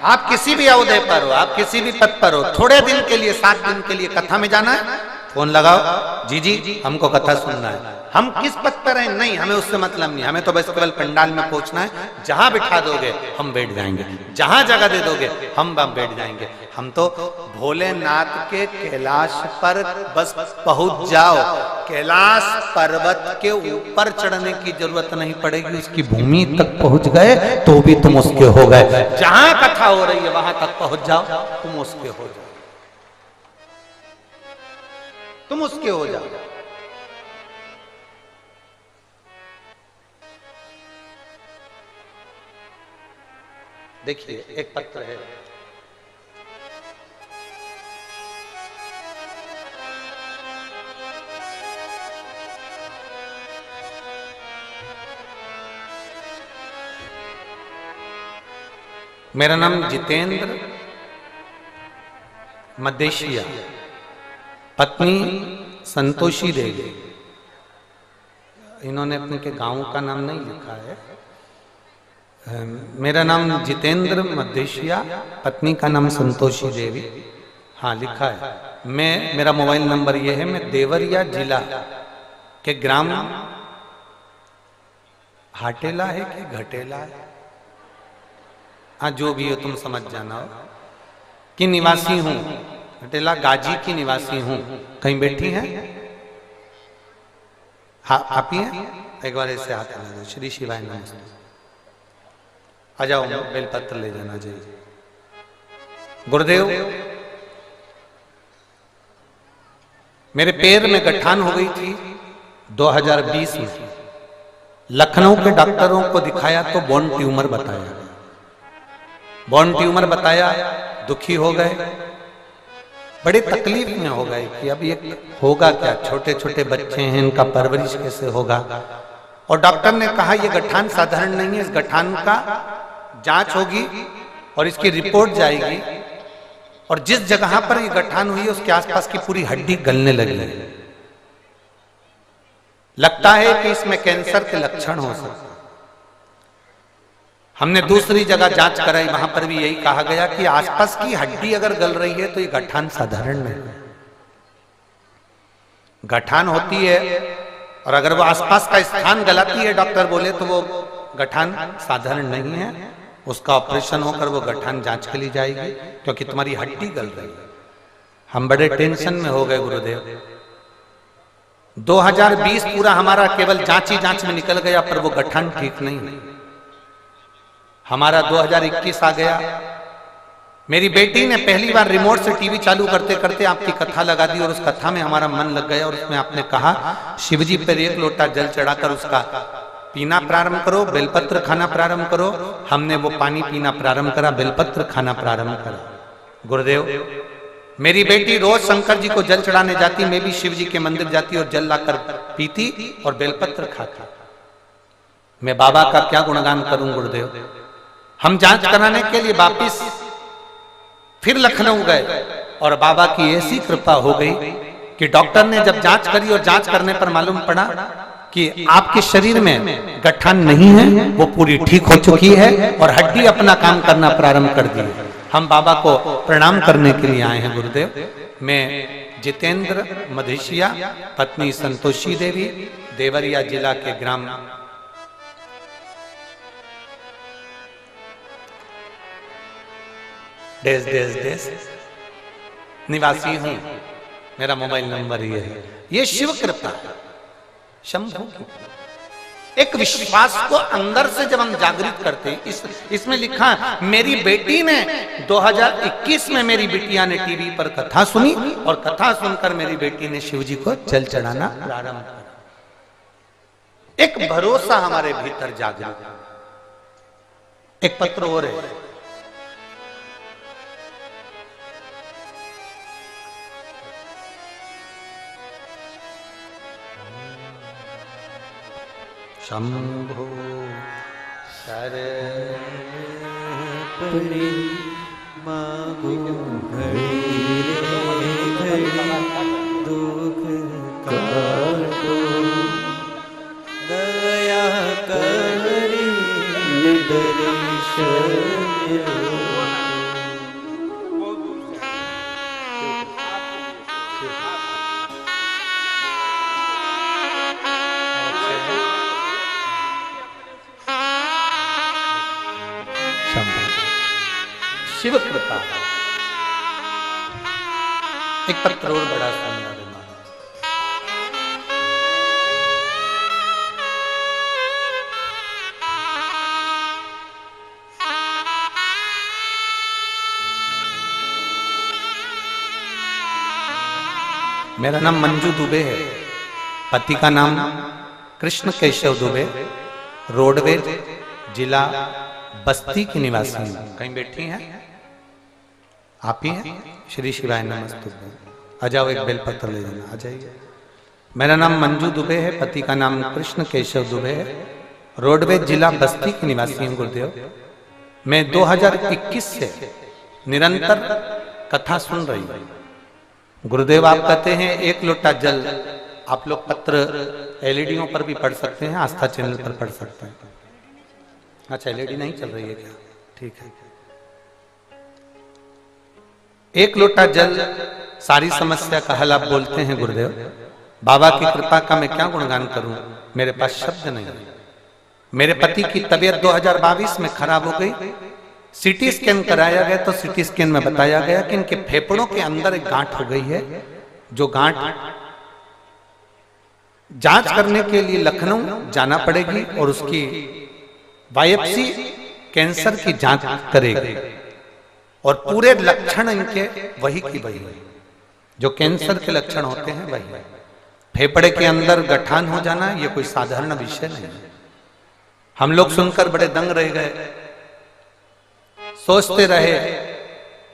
Speaker 1: आप किसी भी ओहदे पर हो, आप किसी भी पद पर हो, थोड़े दिन के लिए, 7 दिन के लिए कथा में जाना है, फोन लगाओ, जी हमको कथा सुनना है। हम किस पद पर हैं, नहीं, हमें उससे मतलब नहीं। हमें तो बस केवल पंडाल में पहुंचना है। जहां बिठा दोगे हम बैठ जाएंगे, जहां जगह दे दोगे हम बैठ जाएंगे। हम तो भोलेनाथ के कैलाश पर बस पहुंच जाओ, कैलाश पर्वत के ऊपर चढ़ने की जरूरत नहीं पड़ेगी। उसकी भूमि तक पहुंच गए तो भी तुम उसके हो गए। जहां कथा हो रही है वहां तक पहुंच जाओ, तुम उसके हो जाओ, तुम उसके हो जाओ। देखिए, एक पत्र है, मेरा नाम जितेंद्र मदेशिया, पत्नी संतोषी देवी। इन्होंने अपने के गांव का नाम नहीं लिखा है। मेरा नाम जितेंद्र मदेशिया, पत्नी का नाम संतोषी देवी, हाँ लिखा है। मेरा मोबाइल नंबर ये है। मैं देवरिया जिला के ग्राम हाटेला है कि घटेला है, हाँ जो भी हो तुम समझ जाना, हो कि निवासी हूँ। घटेला गाजी की निवासी हूँ। कहीं बैठी हैं? हाँ आप ही हैं? एक बार ऐसे हाथ लगा दो। श्री शिवाय नमस्ते। आ जाओ, बेलपत्र ले जाना चाहिए। गुरुदेव, मेरे पैर में गठान हो गई थी 2020 में। लखनऊ के डॉक्टरों को दिखाया तो बोन ट्यूमर बताया। बोन ट्यूमर बताया, दुखी हो गए, बड़े तकलीफ में हो गए कि अब ये होगा क्या, छोटे छोटे बच्चे हैं, इनका परवरिश कैसे होगा। और डॉक्टर ने कहा ये गठान साधारण नहीं है, इस गठान का जांच होगी और इसकी रिपोर्ट जाएगी, और जिस जगह पर ये गठान हुई है उसके आसपास की पूरी हड्डी गलने लगी है। लगता है कि इसमें कैंसर के लक्षण हो सकते। हमने दूसरी जगह जांच कराई, वहां पर भी यही कहा गया कि आसपास की हड्डी अगर गल रही है तो ये गठान साधारण नहीं है। गठान होती है और अगर वो आसपास का स्थान गलाती है, डॉक्टर बोले, तो वो गठान साधारण नहीं है, उसका ऑपरेशन होकर वो गठान जांच के लिए जाएगी, क्योंकि तुम्हारी हड्डी गल रही है। हम बड़े टेंशन में हो गए गुरुदेव। 2020 पूरा हमारा केवल जांच ही जांच में निकल गया, पर वो गठान ठीक नहीं है। हमारा 2021 आ गया। मेरी बेटी ने पहली बार रिमोट से टीवी चालू करते करते आपकी कथा लगा दी, और उस कथा में हमारा मन लग गया। और उसमें आपने कहा शिवजी पर 1 लोटा जल चढ़ाकर उसका पीना प्रारंभ करो, बेलपत्र खाना प्रारंभ करो। हमने वो पानी पीना प्रारंभ करा, बेलपत्र खाना प्रारंभ करा। गुरुदेव, मेरी बेटी रोज शंकर जी को जल चढ़ाने जाती, मैं भी शिव जी के मंदिर जाती और जल लाकर पीती और बेलपत्र खाती। मैं बाबा का क्या गुणगान करूं गुरुदेव। हम जांच कराने के लिए वापिस फिर लखनऊ गए, और बाबा की ऐसी कृपा हो गई कि डॉक्टर ने जब जांच करी, और जांच करने पर मालूम पड़ा कि आपके शरीर में गठान नहीं है, वो पूरी ठीक हो चुकी है और हड्डी अपना काम करना प्रारंभ कर दी है। हम बाबा को प्रणाम करने के लिए आए हैं गुरुदेव। मैं जितेंद्र मदेशिया, पत्नी संतोषी देवी, देवरिया जिला के ग्राम डेस डेस डेस निवासी हूं। मेरा मोबाइल नंबर ये है। ये शिव कृपा, शंभु की। एक विश्वास को अंदर से जब हम जागृत करते हैं, इसमें लिखा है, मेरी बेटी ने 2021 में मेरी बिटिया ने टीवी पर कथा सुनी और कथा सुनकर मेरी बेटी ने शिव जी को जल चढ़ाना प्रारंभ किया। एक भरोसा हमारे भीतर जागृत। एक पत्र और है, शंभो शरण
Speaker 2: पड़े मांगो घड़ी रे घड़ी दुख काटो दया करी दर्शन
Speaker 1: शिव कृपा। एक पत्र और बड़ा सुंदर है। मेरा नाम मंजू दुबे है, पति का नाम कृष्ण केशव दुबे, रोडवेज जिला बस्ती की निवासी हैं। कहीं बैठी हैं आप ही हैं? श्री शिवाय नमस्तुभ्यं। आ जाओ, एक बेलपत्र ले जाना, आ जाइए। मेरा नाम मंजू दुबे है, पति का नाम कृष्ण केशव दुबे है, रोडवेज जिला बस्ती की निवासी हूँ गुरुदेव। मैं 2021 से निरंतर कथा सुन रही हूँ गुरुदेव। आप कहते हैं एक लोटा जल, आप लोग पत्र एलईडीओं पर भी पढ़ सकते हैं, आस्था चैनल पर पढ़ सकते हैं। अच्छा, एलईडी नहीं चल रही है क्या? ठीक है। एक लोटा जल सारी समस्या का हल आप बोलते हैं गुरुदेव। बाबा की कृपा का मैं क्या गुणगान करूं, मेरे पास शब्द नहीं है। मेरे पति की तबीयत 2022 में खराब हो गई। सीटी स्कैन कराया गया तो सीटी स्कैन में बताया गया कि इनके फेफड़ों के अंदर एक गांठ हो गई है, जो गांठ जांच करने के लिए लखनऊ जाना पड़ेगी और उसकी बायोप्सी कैंसर की जांच करेगी और पूरे लक्षण इनके वही की वही है जो कैंसर के लक्षण होते हैं, वही है। फेफड़े के अंदर गठान हो जाना ये कोई साधारण विषय नहीं है। हम लोग सुनकर बड़े दंग रह गए, सोचते रहे।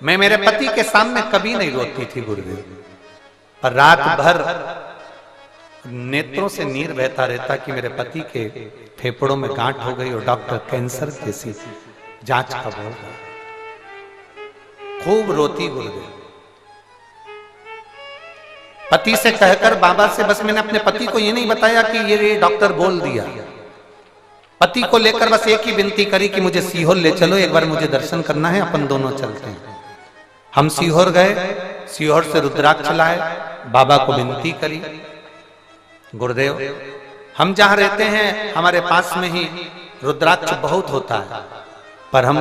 Speaker 1: मैं मेरे पति के सामने कभी नहीं रोती थी गुरुदेव, पर रात भर नेत्रों से नीर बहता रहता कि मेरे पति के फेफड़ों में गांठ हो गई और डॉक्टर कैंसर जैसी जांच कब होगा। खूब रोती गुरुदेव। पति से कहकर बाबा से बस मैंने अपने पति को ये नहीं बताया कि ये डॉक्टर बोल दिया। पति को लेकर बस एक ही विनती करी कि मुझे सीहोर ले चलो, एक बार मुझे दर्शन करना है, अपन दोनों चलते हैं। हम सीहोर गए, सीहोर से रुद्राक्ष लाए, बाबा को विनती करी। गुरुदेव, हम जहां रहते हैं हमारे पास में ही रुद्राक्ष बहुत होता है, पर हम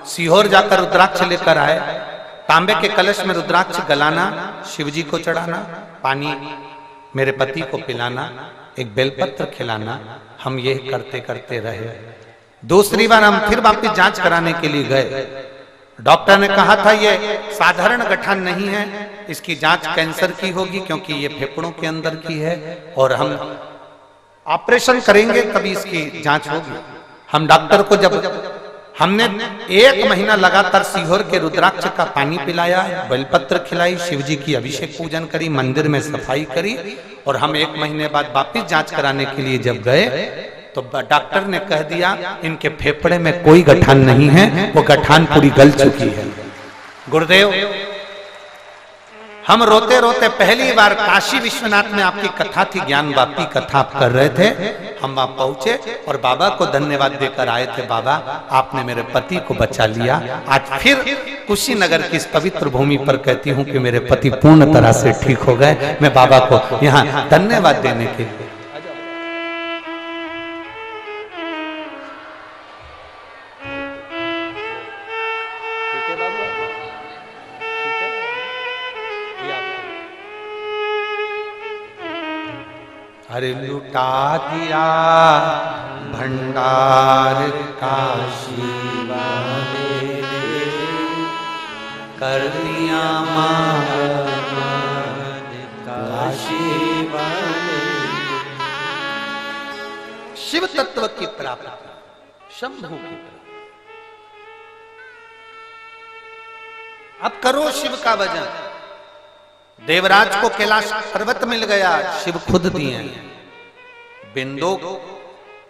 Speaker 1: सीहोर जाकर रुद्राक्ष लेकर आए। तांबे के कलश में रुद्राक्ष गलाना, शिवजी को चढ़ाना, पानी मेरे पति को पिलाना, एक बेलपत्र खिलाना, हम ये करते करते रहे। दूसरी बार हम फिर वापिस जांच कराने के लिए गए। डॉक्टर ने कहा था ये साधारण गठान नहीं है, इसकी जांच कैंसर की होगी क्योंकि ये फेफड़ों के अंदर की है और हम ऑपरेशन करेंगे तभी इसकी जांच होगी। हम डॉक्टर को जब हमने 1 महीना लगातार सीहोर के रुद्राक्ष का पानी पिलाया, बेलपत्र खिलाई, शिवजी की अभिषेक पूजन करी, मंदिर में सफाई करी और हम 1 महीने बाद वापिस जांच कराने के लिए जब गए तो डॉक्टर ने कह दिया इनके फेफड़े में कोई गठान नहीं है, वो गठान पूरी गल चुकी है। गुरुदेव, हम रोते रोते पहली बार काशी विश्वनाथ में आपकी कथा थी, ज्ञान व्यापी कथा आप कर रहे थे, हम वहां पहुंचे और बाबा को धन्यवाद देकर आए थे। बाबा, आपने मेरे पति को बचा लिया। आज फिर कुशीनगर की इस पवित्र भूमि पर कहती हूं कि मेरे पति पूर्ण तरह से ठीक हो गए। मैं बाबा को यहाँ धन्यवाद देने के लिए अरे लुटा दिया भंडार काशी वाले, कर दिया मान काशी वाले। शिव तत्व की प्राप्ति, शंभु की प्राप्ति। अब करो शिव का भजन। देवराज को कैलाश पर्वत मिल गया, शिव खुद दिए। बिंदु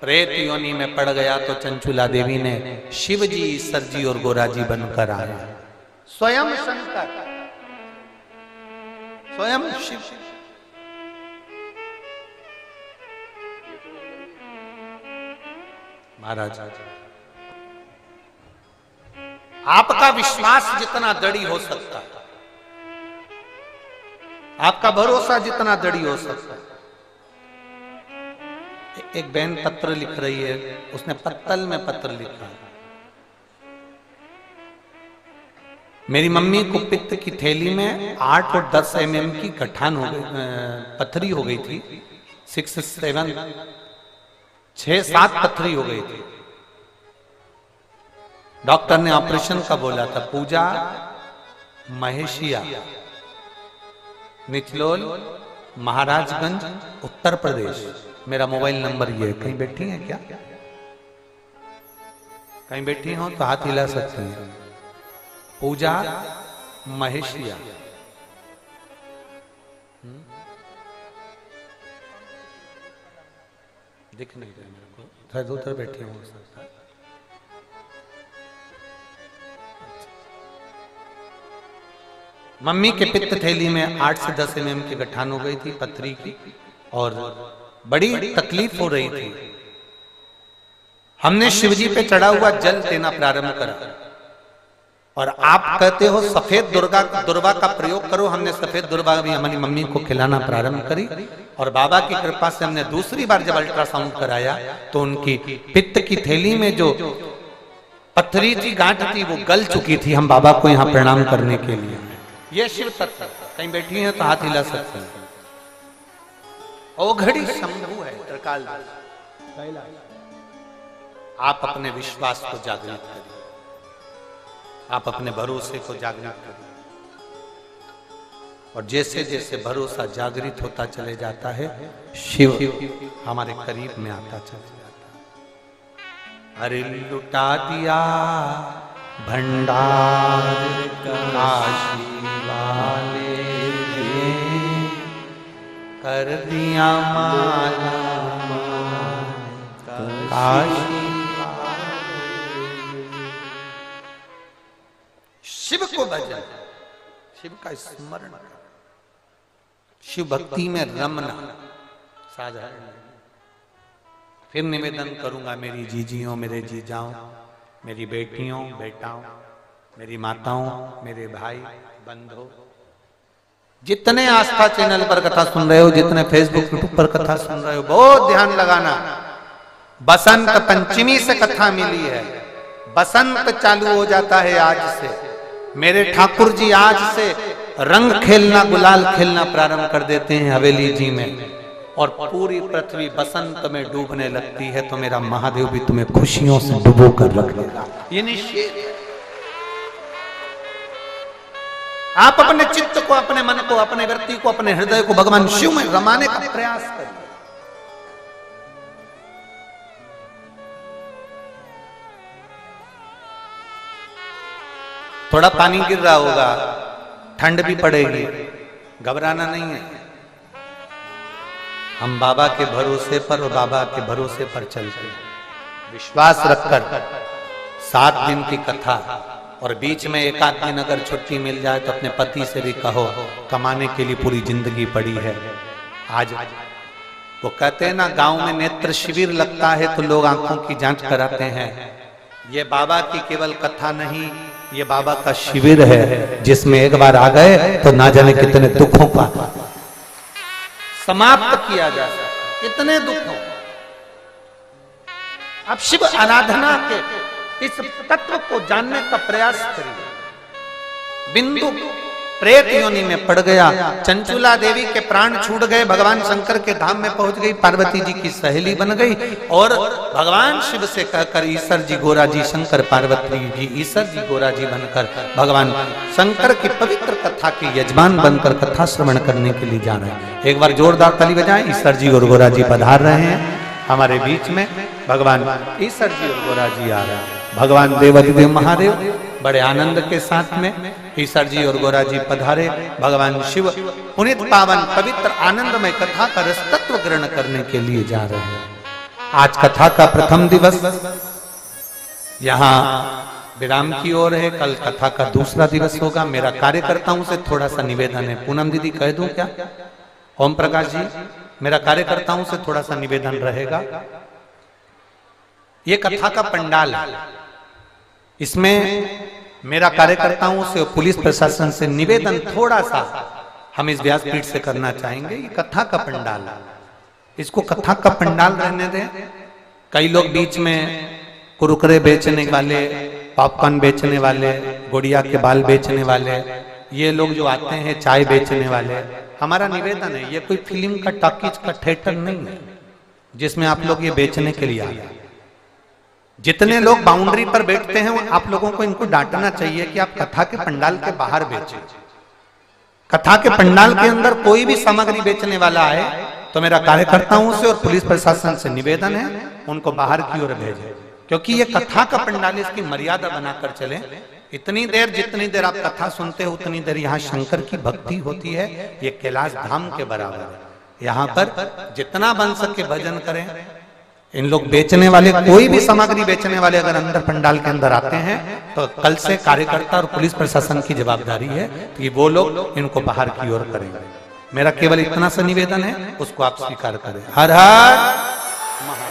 Speaker 1: प्रेत योनि में पड़ गया तो चंचुला देवी ने शिव जी, ईश्वर जी और गोरा जी बनकर आए। स्वयं शंकर, स्वयं शिव। महाराज, आपका विश्वास जितना दृढ़ हो सकता है, आपका भरोसा जितना दृढ़ हो सकता है। एक बहन पत्र लिख रही है, उसने पत्तल में पत्र लिखा है। मेरी मम्मी को पित्त की थैली में 8 और 10 mm की गठान हो गई, पथरी हो गई थी। 6-7 पथरी हो गई थी। डॉक्टर ने ऑपरेशन का बोला था। पूजा महेशिया, निचलोल, महाराजगंज, उत्तर प्रदेश। मेरा मोबाइल नंबर ये है। कहीं बैठी हैं क्या? कहीं बैठी हो तो हाथ हिला सकते हैं। पूजा महेशिया। दिख नहीं रहा मेरे को, उधर बैठी हूँ। मम्मी के पित्त थैली में 8 से 10 mm की गठान हो गई थी, पथरी की, और बड़ी तकलीफ हो रही थी। हमने शिवजी पे चढ़ा हुआ जल देना प्रारंभ करा, और आप कहते हो सफेद दुर्वा का प्रयोग करो। हमने सफेद दुर्वा भी हमारी मम्मी को खिलाना प्रारंभ करी, और बाबा की कृपा से हमने दूसरी बार जब अल्ट्रासाउंड कराया तो उनकी पित्त की थैली में जो पथरी थी, गांठ थी, वो गल चुकी थी। हम बाबा को यहाँ प्रणाम करने के लिए। ये शिव तत्व। कहीं बैठी है तो हाथ हिला सकते हैं। ओ घड़ी शंभु है, त्रिकाल। आप अपने विश्वास को जागृत करिए, आप अपने भरोसे को जागृत करिए, और जैसे जैसे भरोसा जागृत होता चले जाता है, शिव हमारे करीब में आता चला जाता है। अरे लुटा दिया भंडार काशी वाले, कर दिया माला काशी वाले। शिव को भजन, शिव का स्मरण, शिव भक्ति में रमना साधारण। फिर निवेदन करूंगा, मेरी जीजियों, मेरे जीजाओं, मेरी बेटियों, बेटाओं, मेरी माताओं, मेरे भाई बंधु, जितने आस्था चैनल पर कथा सुन रहे हो, जितने फेसबुक यूट्यूब पर कथा सुन रहे हो, बहुत ध्यान लगाना। बसंत पंचमी से कथा मिली है। बसंत चालू हो जाता है आज से। मेरे ठाकुर जी आज से रंग खेलना, गुलाल खेलना प्रारंभ कर देते हैं हवेली जी में, और पूरी पृथ्वी बसंत में डूबने लगती है। तो मेरा महादेव भी तुम्हें खुशियों से डुबो कर रख देगा। ये निश्चित। आप अपने चित्त को, अपने मन को, अपने व्यक्ति को, अपने हृदय को भगवान शिव में रमाने का प्रयास करिए। थोड़ा पानी गिर रहा होगा, ठंड भी पड़ेगी, घबराना नहीं है। हम बाबा के भरोसे पर और बाबा के भरोसे पर चलते हैं, विश्वास रखकर। 7 दिन की कथा, और बीच में 1 आध दिन अगर छुट्टी मिल जाए तो अपने पति से भी कहो, कमाने के लिए पूरी जिंदगी पड़ी है। आज वो कहते हैं ना, गांव में नेत्र शिविर लगता है तो लोग आंखों की जांच कराते हैं। ये बाबा की केवल कथा नहीं, ये बाबा का शिविर है, जिसमें एक बार आ गए तो ना जाने कितने दुखों का समाप्त किया जा सकता है, कितने दुखों। अब शिव आराधना के इस तत्व को जानने का प्रयास करिए। बिंदु प्रेत योनि में पड़ गया। चंचुला देवी के प्राण छूट गए, भगवान शंकर के धाम में पहुंच गई, पार्वती जी की सहेली बन गई और भगवान शिव से कहकर ईश्वर जी गोरा जी, शंकर पार्वती जी ईश्वर जी गोरा जी बनकर भगवान शंकर की पवित्र कथा के यजमान बनकर कथा श्रवण करने के लिए जा रहे हैं। एक बार जोरदार ताली बजाएं। ईश्वर जी और गोरा जी पधार रहे हैं हमारे बीच में। भगवान ईश्वर जी और गोरा जी आ रहे हैं। भगवान देवाधिदेव महादेव बड़े आनंद के साथ में ईश्वर जी और गोरा जी पधारे। भगवान शिव पुनित पावन पवित्र आनंदमय कथा का रस तत्व ग्रहण करने के लिए जा रहे हैं। आज कथा का प्रथम दिवस यहाँ विराम की ओर है। कल कथा का दूसरा दिवस होगा। मेरा कार्यकर्ताओं से थोड़ा सा निवेदन है। पूनम दीदी कह दूं क्या? ओम प्रकाश जी, मेरा कार्यकर्ताओं से थोड़ा सा निवेदन रहेगा। ये कथा का पंडाल है, इसमें मेरा कार्यकर्ताओं से और पुलिस प्रशासन से निवेदन थोड़ा सा हम इस व्यासपीठ से करना चाहेंगे। ये कथा का पंडाल है, इसको कथा का पंडाल रहने दें। कई लोग बीच में कुरकुरे बेचने वाले, पॉपकॉर्न बेचने वाले, गुड़िया के बाल बेचने वाले, ये लोग जो आते हैं चाय बेचने वाले, हमारा निवेदन है ये कोई फिल्म का टॉकीज का थिएटर नहीं है जिसमें आप लोग ये बेचने के लिए आए। जितने लोग बाउंड्री पर बैठते हैं आप लोगों को इनको डांटना चाहिए कि आप कथा के पंडाल के बाहर बेचें। कथा के पंडाल के अंदर कोई भी सामग्री बेचने वाला आए तो मेरा कार्यकर्ताओं से और पुलिस प्रशासन से निवेदन है उनको बाहर की ओर भेजें, क्योंकि ये कथा का पंडाल, इसकी मर्यादा बनाकर चले। इतनी देर जितनी देर आप कथा सुनते हो उतनी देर यहाँ शंकर की भक्ति होती है। ये कैलाश धाम के बराबर है। यहाँ पर जितना बन सके भजन करें। इन लोग बेचने वाले, कोई भी सामग्री बेचने वाले अगर अंदर पंडाल के अंदर आते हैं तो कल से कार्यकर्ता और पुलिस प्रशासन की जवाबदारी है कि वो लोग इनको बाहर की ओर करेंगे। मेरा केवल इतना सा निवेदन है, उसको आप स्वीकार करें। हर हर महादेव।